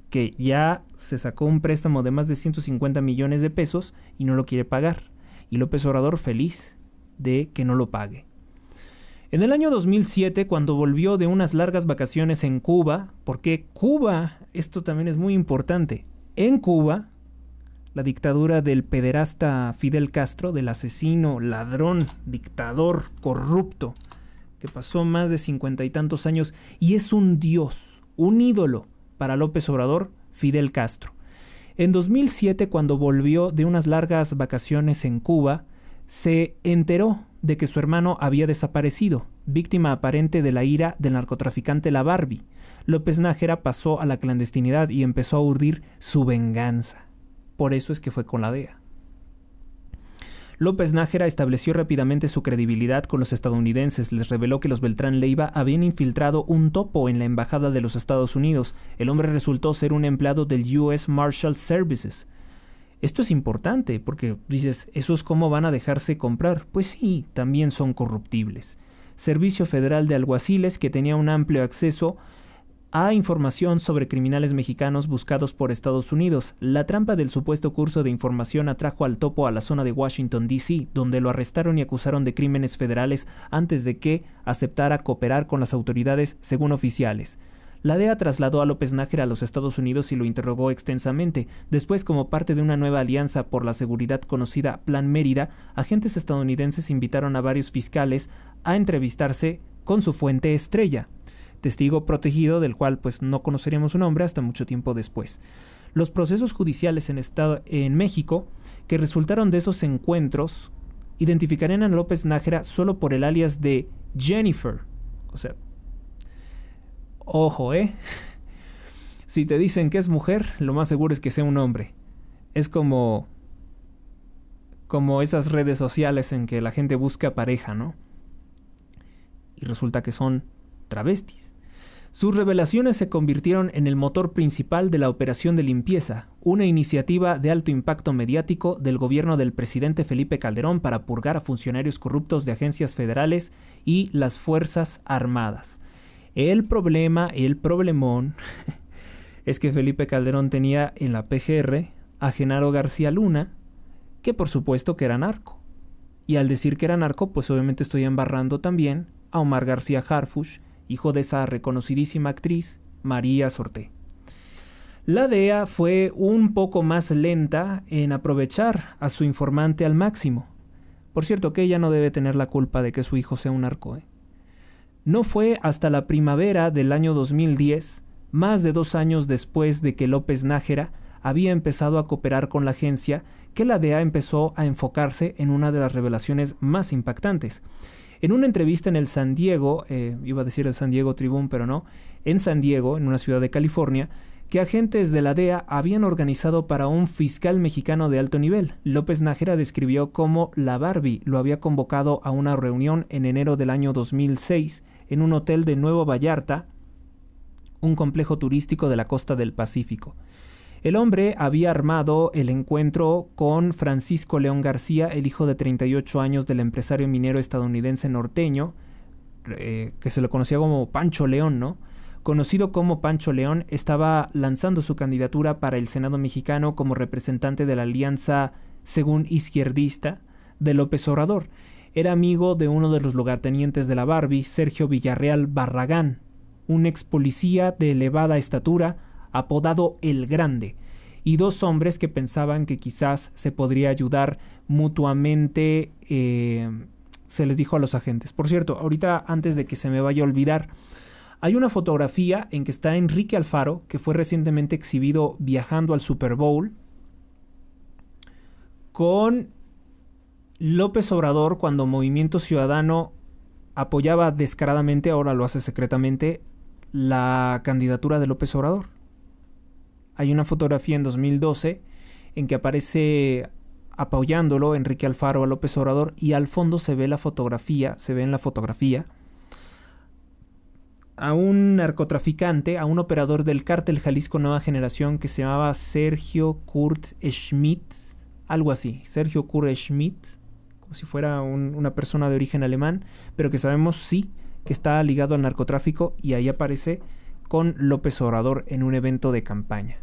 que ya se sacó un préstamo de más de 150 millones de pesos y no lo quiere pagar. Y López Obrador feliz de que no lo pague. En el año 2007, cuando volvió de unas largas vacaciones en Cuba, porque Cuba, esto también es muy importante, en Cuba, la dictadura del pederasta Fidel Castro, del asesino, ladrón, dictador, corrupto, que pasó más de 50 y tantos años y es un dios, un ídolo para López Obrador, Fidel Castro. En 2007, cuando volvió de unas largas vacaciones en Cuba, se enteró de que su hermano había desaparecido, víctima aparente de la ira del narcotraficante La Barbie. López Nájera pasó a la clandestinidad y empezó a urdir su venganza. Por eso es que fue con la DEA. López Nájera estableció rápidamente su credibilidad con los estadounidenses. Les reveló que los Beltrán Leiva habían infiltrado un topo en la embajada de los Estados Unidos. El hombre resultó ser un empleado del US Marshal Services. Esto es importante porque dices, ¿eso es cómo van a dejarse comprar? Pues sí, también son corruptibles. Servicio Federal de Alguaciles, que tenía un amplio acceso a información sobre criminales mexicanos buscados por Estados Unidos. La trampa del supuesto curso de información atrajo al topo a la zona de Washington, D.C., donde lo arrestaron y acusaron de crímenes federales antes de que aceptara cooperar con las autoridades, según oficiales. La DEA trasladó a López Nájera a los Estados Unidos y lo interrogó extensamente. Después, como parte de una nueva alianza por la seguridad conocida Plan Mérida, agentes estadounidenses invitaron a varios fiscales a entrevistarse con su fuente estrella, testigo protegido del cual pues no conoceríamos su nombre hasta mucho tiempo después. Los procesos judiciales en México que resultaron de esos encuentros identificarían a López Nájera solo por el alias de Jennifer. O sea, ojo, si te dicen que es mujer, lo más seguro es que sea un hombre. Es como esas redes sociales en que la gente busca pareja, ¿no? Y resulta que son travestis. Sus revelaciones se convirtieron en el motor principal de la Operación de Limpieza, una iniciativa de alto impacto mediático del gobierno del presidente Felipe Calderón para purgar a funcionarios corruptos de agencias federales y las Fuerzas Armadas. El problemón, es que Felipe Calderón tenía en la PGR a Genaro García Luna, que por supuesto que era narco. Y al decir que era narco, pues obviamente estoy embarrando también a Omar García Harfuch, hijo de esa reconocidísima actriz, María Sorté. La DEA fue un poco más lenta en aprovechar a su informante al máximo. Por cierto, que ella no debe tener la culpa de que su hijo sea un narco. No fue hasta la primavera del año 2010, más de 2 años después de que López Nájera había empezado a cooperar con la agencia, que la DEA empezó a enfocarse en una de las revelaciones más impactantes. En una entrevista en el San Diego, iba a decir el San Diego Tribune, pero no, en San Diego, en una ciudad de California, que agentes de la DEA habían organizado para un fiscal mexicano de alto nivel. López Nájera describió cómo la Barbie lo había convocado a una reunión en enero del año 2006 en un hotel de Nuevo Vallarta, un complejo turístico de la costa del Pacífico. El hombre había armado el encuentro con Francisco León García, el hijo de 38 años del empresario minero estadounidense norteño, que se le conocía como Pancho León, ¿no? Conocido como Pancho León, estaba lanzando su candidatura para el Senado mexicano como representante de la alianza, según izquierdista, de López Obrador. Era amigo de uno de los lugartenientes de la Barbie, Sergio Villarreal Barragán, un ex policía de elevada estatura, apodado El Grande, y 2 hombres que pensaban que quizás se podría ayudar mutuamente se les dijo a los agentes. Por cierto, ahorita antes de que se me vaya a olvidar, hay una fotografía en que está Enrique Alfaro, que fue recientemente exhibido viajando al Super Bowl, con López Obrador cuando Movimiento Ciudadano apoyaba descaradamente, ahora lo hace secretamente, la candidatura de López Obrador. Hay una fotografía en 2012 en que aparece apoyándolo Enrique Alfaro a López Obrador y al fondo se ve en la fotografía a un narcotraficante, a un operador del cártel Jalisco Nueva Generación que se llamaba Sergio Kurt Schmidt, algo así, Sergio Kurt Schmidt, como si fuera una persona de origen alemán, pero que sabemos sí que está ligado al narcotráfico, y ahí aparece con López Obrador en un evento de campaña.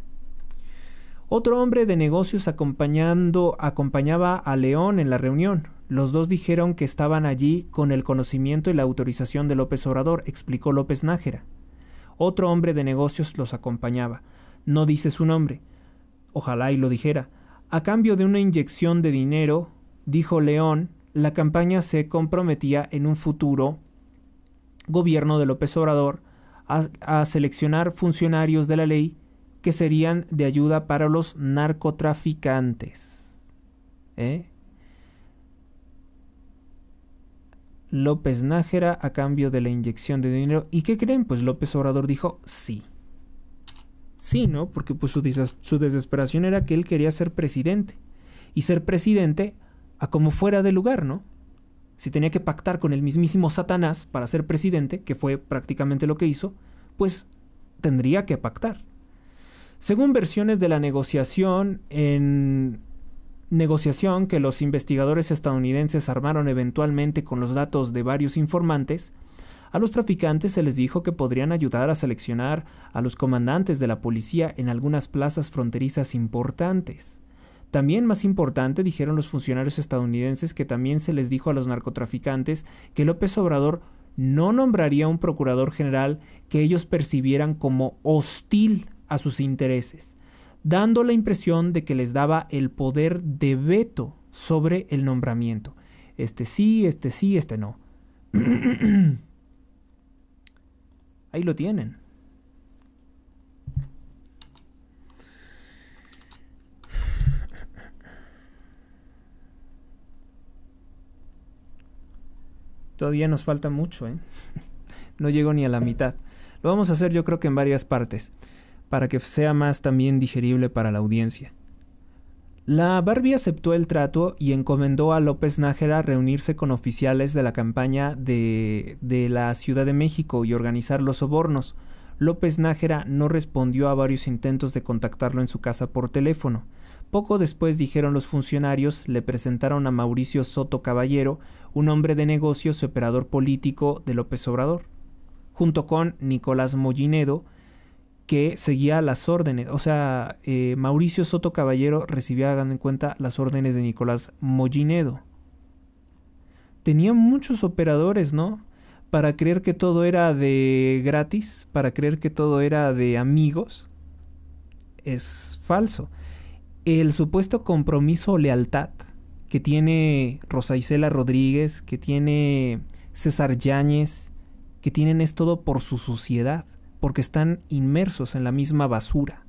Otro hombre de negocios acompañaba a León en la reunión. Los dos dijeron que estaban allí con el conocimiento y la autorización de López Obrador, explicó López Nájera. Otro hombre de negocios los acompañaba. No dice su nombre. Ojalá y lo dijera. A cambio de una inyección de dinero, dijo León, la campaña se comprometía en un futuro gobierno de López Obrador a seleccionar funcionarios de la ley que serían de ayuda para los narcotraficantes. López Nájera a cambio de la inyección de dinero. ¿Y qué creen? Pues López Obrador dijo sí. Sí, ¿no? Porque pues su desesperación era que él quería ser presidente. Y ser presidente a como fuera de lugar, ¿no? Si tenía que pactar con el mismísimo Satanás para ser presidente, que fue prácticamente lo que hizo, pues tendría que pactar. Según versiones de la negociación que los investigadores estadounidenses armaron eventualmente con los datos de varios informantes, a los traficantes se les dijo que podrían ayudar a seleccionar a los comandantes de la policía en algunas plazas fronterizas importantes. También más importante, dijeron los funcionarios estadounidenses, que también se les dijo a los narcotraficantes que López Obrador no nombraría un procurador general que ellos percibieran como hostil a sus intereses, dando la impresión de que les daba el poder de veto sobre el nombramiento. Este sí, este no. Ahí lo tienen. Todavía nos falta mucho, ¿eh? No llego ni a la mitad. Lo vamos a hacer yo creo que en varias partes, para que sea más también digerible para la audiencia. La Barbie aceptó el trato y encomendó a López Nájera reunirse con oficiales de la campaña de la Ciudad de México y organizar los sobornos. López Nájera no respondió a varios intentos de contactarlo en su casa por teléfono. Poco después, dijeron los funcionarios, le presentaron a Mauricio Soto Caballero, un hombre de negocios y operador político de López Obrador, junto con Nicolás Mollinedo, que seguía las órdenes. O sea, Mauricio Soto Caballero recibía, hagan en cuenta, las órdenes de Nicolás Mollinedo. Tenía muchos operadores, ¿no? Para creer que todo era de gratis, para creer que todo era de amigos, es falso. El supuesto compromiso o lealtad que tiene Rosa Isela Rodríguez, que tiene César Yáñez, que tienen es todo por su suciedad, porque están inmersos en la misma basura.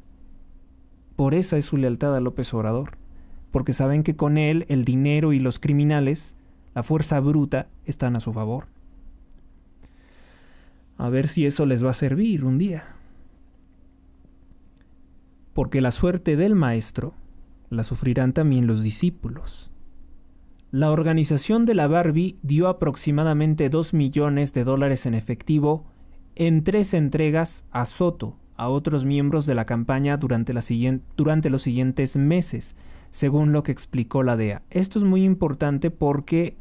Por esa es su lealtad a López Obrador, porque saben que con él el dinero y los criminales, la fuerza bruta, están a su favor. A ver si eso les va a servir un día. Porque la suerte del maestro la sufrirán también los discípulos. La organización de la Barbie dio aproximadamente $2 millones en efectivo en 3 entregas a Soto, a otros miembros de la campaña durante los siguientes meses, según lo que explicó la DEA. Esto es muy importante porque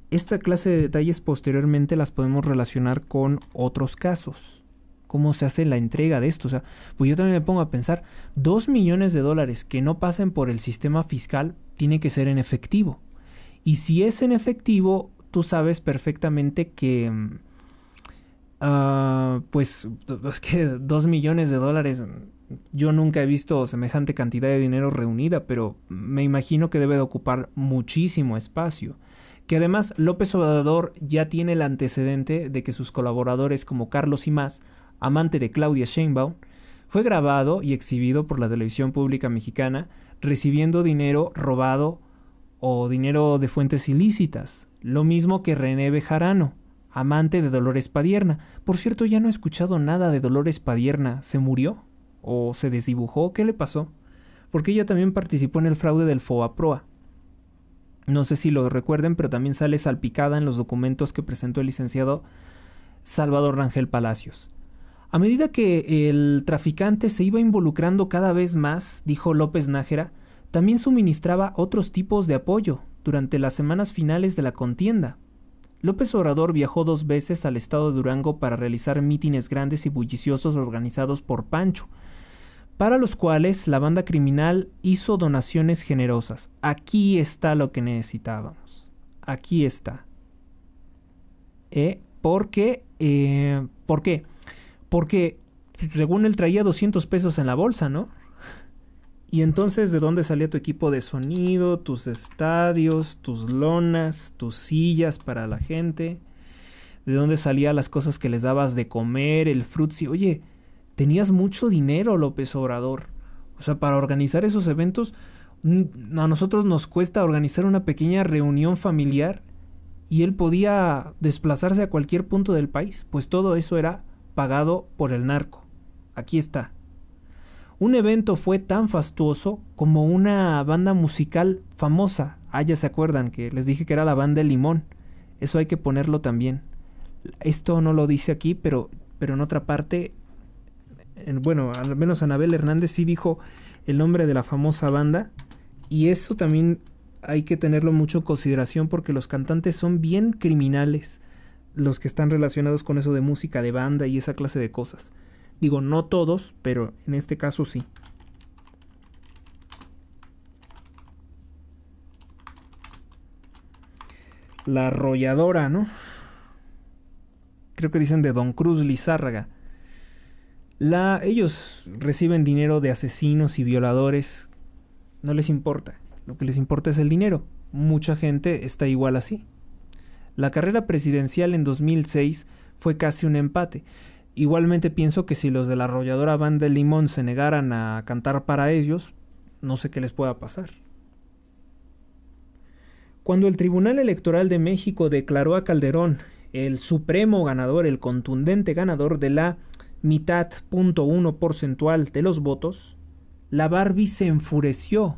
esta clase de detalles posteriormente las podemos relacionar con otros casos. ¿Cómo se hace la entrega de esto? O sea, pues yo también me pongo a pensar, $2 millones que no pasen por el sistema fiscal tiene que ser en efectivo. Y si es en efectivo, tú sabes perfectamente que pues es que $2 millones, yo nunca he visto semejante cantidad de dinero reunida, pero me imagino que debe de ocupar muchísimo espacio. que además López Obrador ya tiene el antecedente de que sus colaboradores como Carlos Imaz, amante de Claudia Sheinbaum, fue grabado y exhibido por la televisión pública mexicana recibiendo dinero robado o dinero de fuentes ilícitas, lo mismo que René Bejarano, amante de Dolores Padierna. Por cierto, ya no he escuchado nada de Dolores Padierna. ¿Se murió? ¿O se desdibujó? ¿Qué le pasó? Porque ella también participó en el fraude del FOBAPROA. No sé si lo recuerden, pero también sale salpicada en los documentos que presentó el licenciado Salvador Rangel Palacios. A medida que el traficante se iba involucrando cada vez más, dijo López Nájera, también suministraba otros tipos de apoyo durante las semanas finales de la contienda. López Obrador viajó 2 veces al estado de Durango para realizar mítines grandes y bulliciosos organizados por Pancho, para los cuales la banda criminal hizo donaciones generosas. Aquí está lo que necesitábamos. Aquí está. ¿Por qué? Porque según él traía 200 pesos en la bolsa, ¿no? Y entonces, ¿de dónde salía tu equipo de sonido, tus estadios, tus lonas, tus sillas para la gente? ¿De dónde salían las cosas que les dabas de comer, el frutzi? Oye, tenías mucho dinero, López Obrador. O sea, para organizar esos eventos, a nosotros nos cuesta organizar una pequeña reunión familiar y él podía desplazarse a cualquier punto del país, pues todo eso era pagado por el narco. Aquí está. Un evento fue tan fastuoso como una banda musical famosa. Ya se acuerdan que les dije que era la banda El Limón. Eso hay que ponerlo también. Esto no lo dice aquí, pero en otra parte, bueno, al menos Anabel Hernández sí dijo el nombre de la famosa banda. Y eso también hay que tenerlo mucho en consideración porque los cantantes son bien criminales, los que están relacionados con eso de música de banda y esa clase de cosas. Digo, no todos, pero en este caso sí. La arrolladora, ¿no? Creo que dicen de Don Cruz Lizárraga. Ellos reciben dinero de asesinos y violadores. No les importa. Lo que les importa es el dinero. Mucha gente está igual así. La carrera presidencial en 2006 fue casi un empate. Igualmente pienso que si los de la arrolladora banda El Limón se negaran a cantar para ellos, no sé qué les pueda pasar. Cuando el Tribunal Electoral de México declaró a Calderón el supremo ganador, el contundente ganador de la mitad .1 porcentual de los votos, la Barbie se enfureció,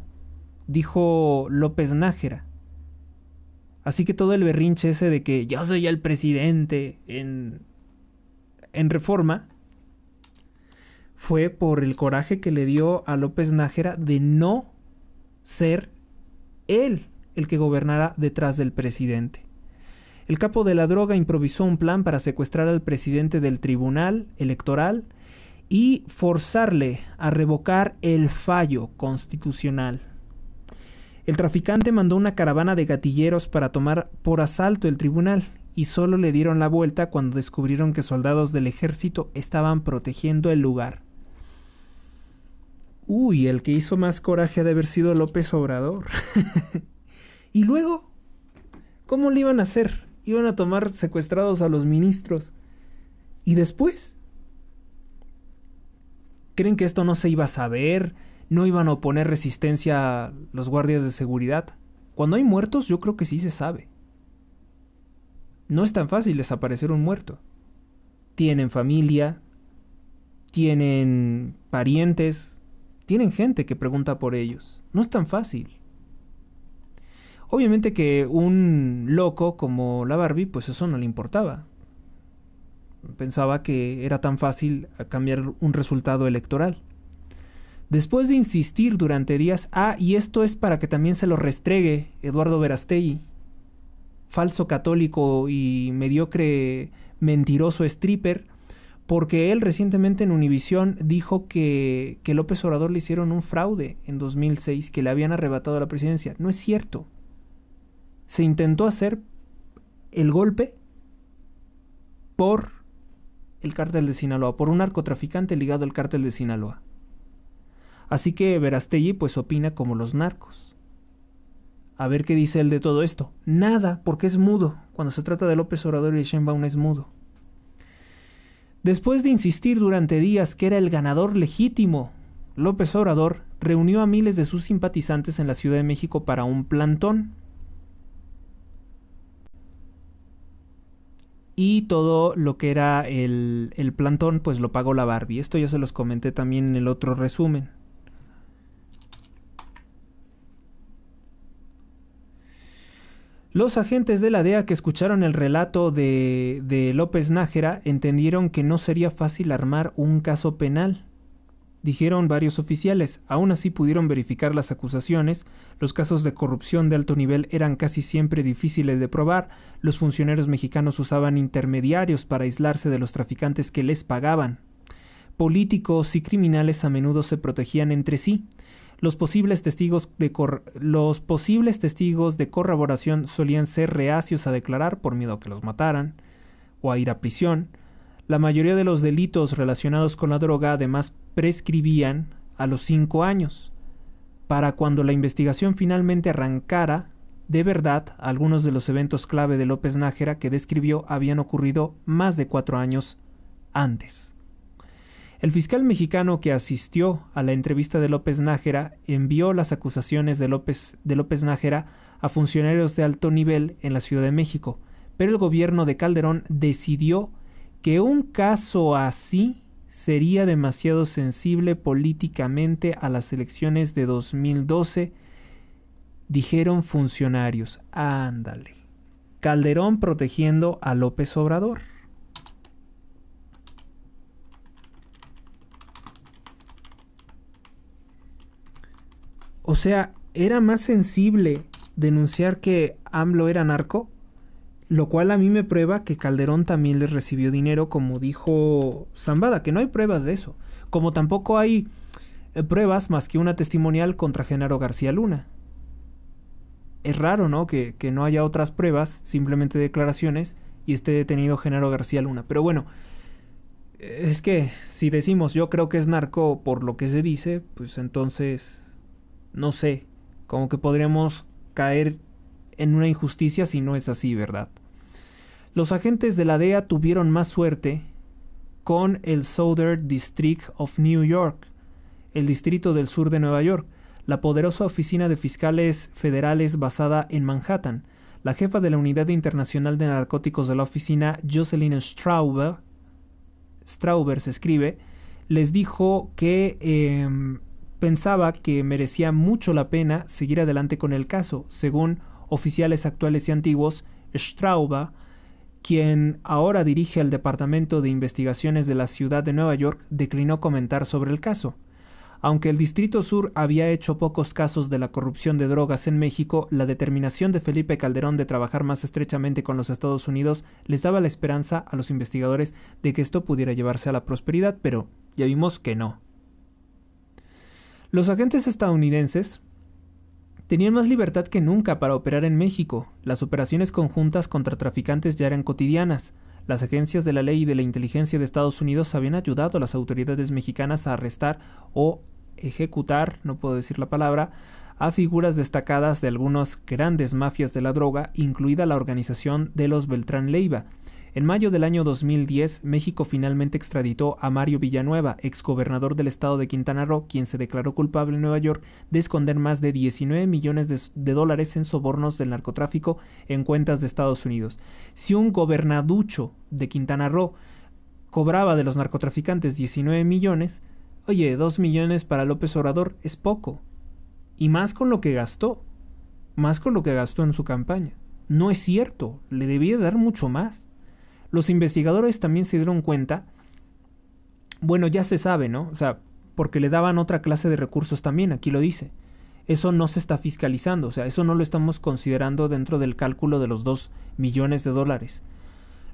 dijo López Nájera. Así que todo el berrinche ese de que yo soy el presidente en Reforma fue por el coraje que le dio a López Nájera de no ser él el que gobernara detrás del presidente. El capo de la droga improvisó un plan para secuestrar al presidente del Tribunal Electoral y forzarle a revocar el fallo constitucional. El traficante mandó una caravana de gatilleros para tomar por asalto el tribunal y solo le dieron la vuelta cuando descubrieron que soldados del ejército estaban protegiendo el lugar. Uy, el que hizo más coraje ha de haber sido López Obrador. Y luego, ¿cómo le iban a hacer? Iban a tomar secuestrados a los ministros. ¿Y después? ¿Creen que esto no se iba a saber? ¿No iban a oponer resistencia a los guardias de seguridad? Cuando hay muertos, yo creo que sí se sabe. No es tan fácil desaparecer un muerto. Tienen familia, tienen parientes, tienen gente que pregunta por ellos. No es tan fácil. Obviamente que un loco como la Barbie, pues eso no le importaba. Pensaba que era tan fácil cambiar un resultado electoral. Después de insistir durante días, y esto es para que también se lo restregue Eduardo Verástegui, falso católico y mediocre mentiroso stripper, porque él recientemente en Univisión dijo que López Obrador le hicieron un fraude en 2006, que le habían arrebatado la presidencia. No es cierto. Se intentó hacer el golpe por el cártel de Sinaloa, por un narcotraficante ligado al cártel de Sinaloa. Así que Verástegui pues opina como los narcos. A ver qué dice él de todo esto. Nada, porque es mudo. Cuando se trata de López Obrador y de Sheinbaum es mudo. Después de insistir durante días que era el ganador legítimo, López Obrador reunió a miles de sus simpatizantes en la Ciudad de México para un plantón. Y todo lo que era el plantón, pues lo pagó la Barbie. Esto ya se los comenté también en el otro resumen. Los agentes de la DEA que escucharon el relato de López Nájera entendieron que no sería fácil armar un caso penal. Dijeron varios oficiales, aún así pudieron verificar las acusaciones, los casos de corrupción de alto nivel eran casi siempre difíciles de probar, los funcionarios mexicanos usaban intermediarios para aislarse de los traficantes que les pagaban. Políticos y criminales a menudo se protegían entre sí. Los posibles testigos de corroboración solían ser reacios a declarar por miedo a que los mataran o a ir a prisión. La mayoría de los delitos relacionados con la droga además prescribían a los 5 años. Para cuando la investigación finalmente arrancara, de verdad, algunos de los eventos clave de López Nájera que describió habían ocurrido más de 4 años antes. El fiscal mexicano que asistió a la entrevista de López Nájera envió las acusaciones de López Nájera a funcionarios de alto nivel en la Ciudad de México, pero el gobierno de Calderón decidió que un caso así sería demasiado sensible políticamente a las elecciones de 2012, dijeron funcionarios. Ándale. Calderón protegiendo a López Obrador. O sea, ¿era más sensible denunciar que AMLO era narco? Lo cual a mí me prueba que Calderón también les recibió dinero, como dijo Zambada, que no hay pruebas de eso. Como tampoco hay pruebas más que una testimonial contra Genaro García Luna. Es raro, ¿no? Que no haya otras pruebas, simplemente declaraciones, y esté detenido Genaro García Luna. Pero bueno, es que si decimos yo creo que es narco por lo que se dice, pues entonces, no sé, como que podríamos caer en una injusticia si no es así, ¿verdad? Los agentes de la DEA tuvieron más suerte con el Southern District of New York, el distrito del sur de Nueva York, la poderosa oficina de fiscales federales basada en Manhattan. La jefa de la Unidad Internacional de Narcóticos de la oficina, Jocelyn Strauber se escribe, les dijo que pensaba que merecía mucho la pena seguir adelante con el caso. Según oficiales actuales y antiguos, Strauber, quien ahora dirige el Departamento de Investigaciones de la Ciudad de Nueva York, declinó comentar sobre el caso. Aunque el Distrito Sur había hecho pocos casos de la corrupción de drogas en México, la determinación de Felipe Calderón de trabajar más estrechamente con los Estados Unidos les daba la esperanza a los investigadores de que esto pudiera llevarse a la prosperidad, pero ya vimos que no. Los agentes estadounidenses tenían más libertad que nunca para operar en México. Las operaciones conjuntas contra traficantes ya eran cotidianas. Las agencias de la ley y de la inteligencia de Estados Unidos habían ayudado a las autoridades mexicanas a arrestar o ejecutar, no puedo decir la palabra, a figuras destacadas de algunas grandes mafias de la droga, incluida la organización de los Beltrán Leiva. En mayo del año 2010, México finalmente extraditó a Mario Villanueva, exgobernador del estado de Quintana Roo, quien se declaró culpable en Nueva York de esconder más de 19 millones de dólares en sobornos del narcotráfico en cuentas de Estados Unidos. Si un gobernaducho de Quintana Roo cobraba de los narcotraficantes 19 millones, oye, 2 millones para López Obrador es poco. Y más con lo que gastó. Más con lo que gastó en su campaña. No es cierto, le debía dar mucho más. Los investigadores también se dieron cuenta, bueno, ya se sabe, ¿no? O sea, porque le daban otra clase de recursos también, aquí lo dice. Eso no se está fiscalizando, o sea, eso no lo estamos considerando dentro del cálculo de los 2 millones de dólares.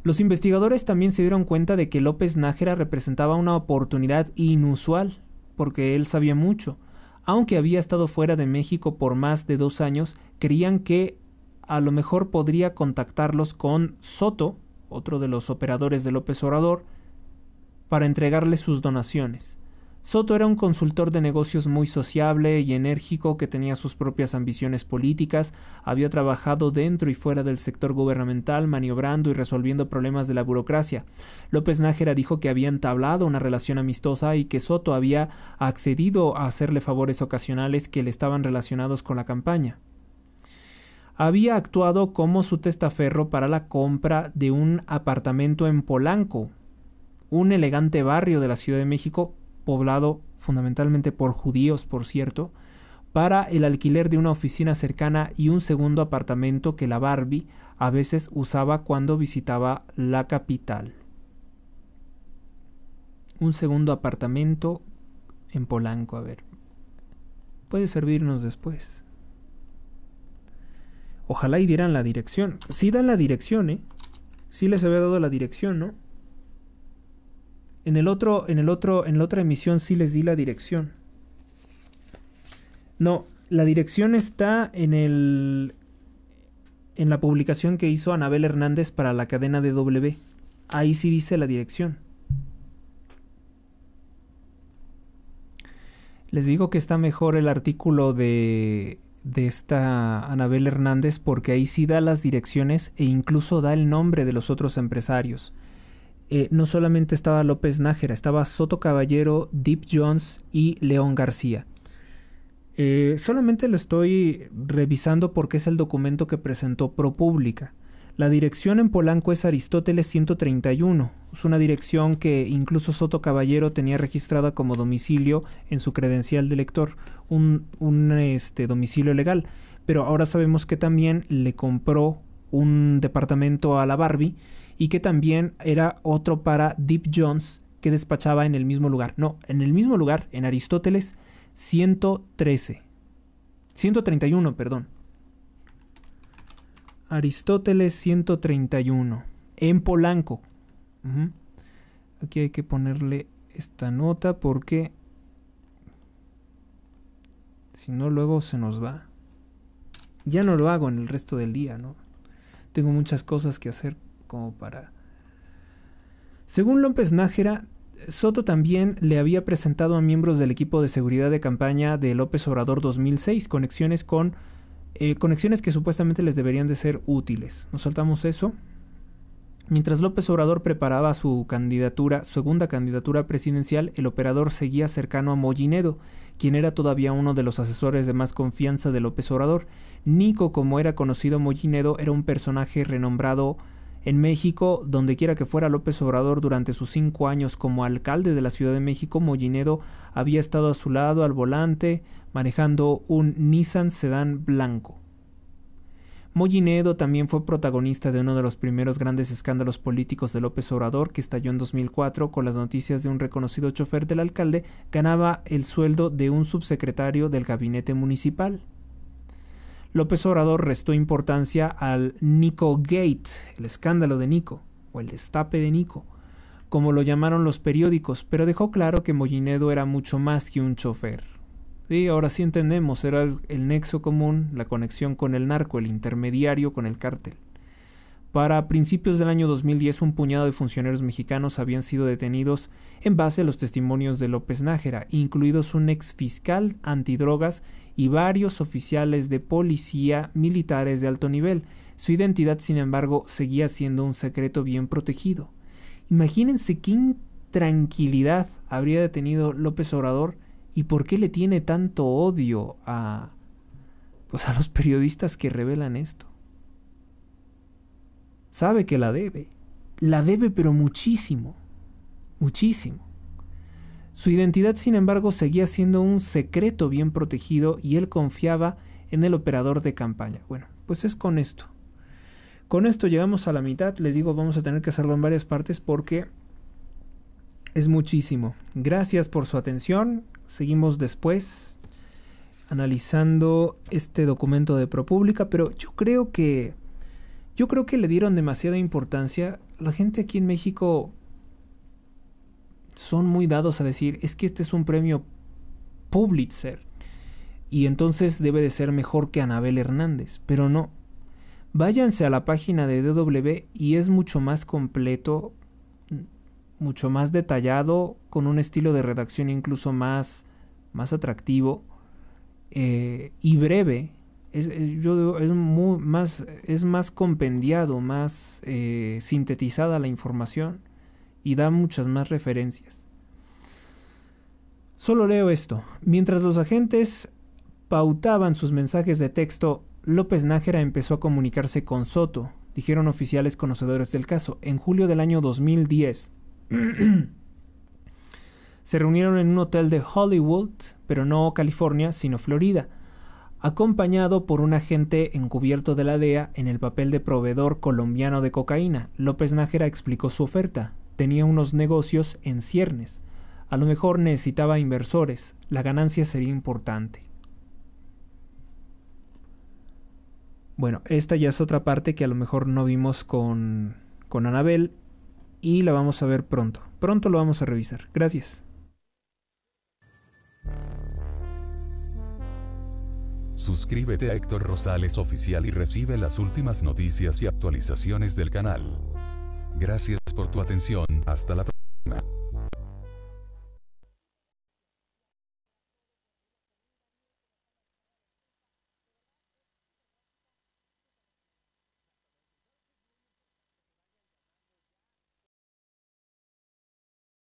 Los investigadores también se dieron cuenta de que López Nájera representaba una oportunidad inusual, porque él sabía mucho. Aunque había estado fuera de México por más de 2 años, creían que a lo mejor podría contactarlos con Soto, otro de los operadores de López Obrador, para entregarle sus donaciones. Soto era un consultor de negocios muy sociable y enérgico que tenía sus propias ambiciones políticas, había trabajado dentro y fuera del sector gubernamental, maniobrando y resolviendo problemas de la burocracia. López Nájera dijo que había entablado una relación amistosa y que Soto había accedido a hacerle favores ocasionales que le estaban relacionados con la campaña. Había actuado como su testaferro para la compra de un apartamento en Polanco, un elegante barrio de la Ciudad de México, poblado fundamentalmente por judíos, por cierto, para el alquiler de una oficina cercana y un segundo apartamento que la Barbie a veces usaba cuando visitaba la capital. Un segundo apartamento en Polanco, a ver. Puede servirnos después. Ojalá y dieran la dirección. Sí dan la dirección, ¿eh? Sí les había dado la dirección, ¿no? En la otra emisión sí les di la dirección. No, la dirección está en la publicación que hizo Anabel Hernández para la cadena DW. Ahí sí dice la dirección. Les digo que está mejor el artículo de esta Anabel Hernández porque ahí sí da las direcciones e incluso da el nombre de los otros empresarios. No solamente estaba López Nájera, estaba Soto Caballero, Deep Jones y León García. Solamente lo estoy revisando porque es el documento que presentó ProPublica. La dirección en Polanco es Aristóteles 131. Es una dirección que incluso Soto Caballero tenía registrada como domicilio en su credencial de lector, un domicilio legal. Pero ahora sabemos que también le compró un departamento a la Barbie y que también era otro para Deep Jones que despachaba en el mismo lugar. No, en el mismo lugar, en Aristóteles 131, perdón. Aristóteles 131, en Polanco. Aquí hay que ponerle esta nota porque si no luego se nos va. Ya no lo hago en el resto del día, ¿no? Tengo muchas cosas que hacer como para... Según López Nájera, Soto también le había presentado a miembros del equipo de seguridad de campaña de López Obrador 2006 conexiones que supuestamente les deberían de ser útiles. Nos saltamos eso. Mientras López Obrador preparaba su segunda candidatura presidencial, el operador seguía cercano a Moginedo, quien era todavía uno de los asesores de más confianza de López Obrador. Nico, como era conocido Moginedo, era un personaje renombrado en México. Donde quiera que fuera López Obrador durante sus 5 años como alcalde de la Ciudad de México, Moginedo había estado a su lado al volante, manejando un Nissan sedán blanco. Moginedo también fue protagonista de uno de los primeros grandes escándalos políticos de López Obrador, que estalló en 2004 con las noticias de un reconocido chofer del alcalde ganaba el sueldo de un subsecretario del gabinete municipal. López Obrador restó importancia al Nico Gate, el escándalo de Nico, o el destape de Nico, como lo llamaron los periódicos, pero dejó claro que Moginedo era mucho más que un chofer. Sí, ahora sí entendemos, era el nexo común, la conexión con el narco, el intermediario con el cártel. Para principios del año 2010, un puñado de funcionarios mexicanos habían sido detenidos en base a los testimonios de López Nájera, incluidos un exfiscal antidrogas y varios oficiales de policía militares de alto nivel. Su identidad, sin embargo, seguía siendo un secreto bien protegido. Imagínense qué intranquilidad habría tenido López Obrador y por qué le tiene tanto odio a los periodistas que revelan esto. Sabe que la debe pero muchísimo, muchísimo. Su identidad, sin embargo, seguía siendo un secreto bien protegido y él confiaba en el operador de campaña. Bueno, pues es con esto. Con esto llegamos a la mitad. Les digo, vamos a tener que hacerlo en varias partes porque es muchísimo. Gracias por su atención. Seguimos después analizando este documento de ProPublica, pero yo creo que le dieron demasiada importancia. La gente aquí en México son muy dados a decir, es que este es un premio Pulitzer y entonces debe de ser mejor que Anabel Hernández, pero no. Váyanse a la página de DW y es mucho más completo. mucho más detallado, con un estilo de redacción incluso más atractivo y breve. Es más compendiado, más sintetizada la información y da muchas más referencias. Solo leo esto. Mientras los agentes pautaban sus mensajes de texto, López Nájera empezó a comunicarse con Soto, dijeron oficiales conocedores del caso. En julio del año 2010 se reunieron en un hotel de Hollywood, pero no California, sino Florida, acompañado por un agente encubierto de la DEA en el papel de proveedor colombiano de cocaína. López Nájera explicó su oferta. Tenía unos negocios en ciernes. A lo mejor necesitaba inversores. La ganancia sería importante. Bueno, esta ya es otra parte que a lo mejor no vimos con Anabel y la vamos a ver pronto. Pronto lo vamos a revisar. Gracias. Suscríbete a Héctor Rosales Oficial y recibe las últimas noticias y actualizaciones del canal. Gracias por tu atención. Hasta la próxima.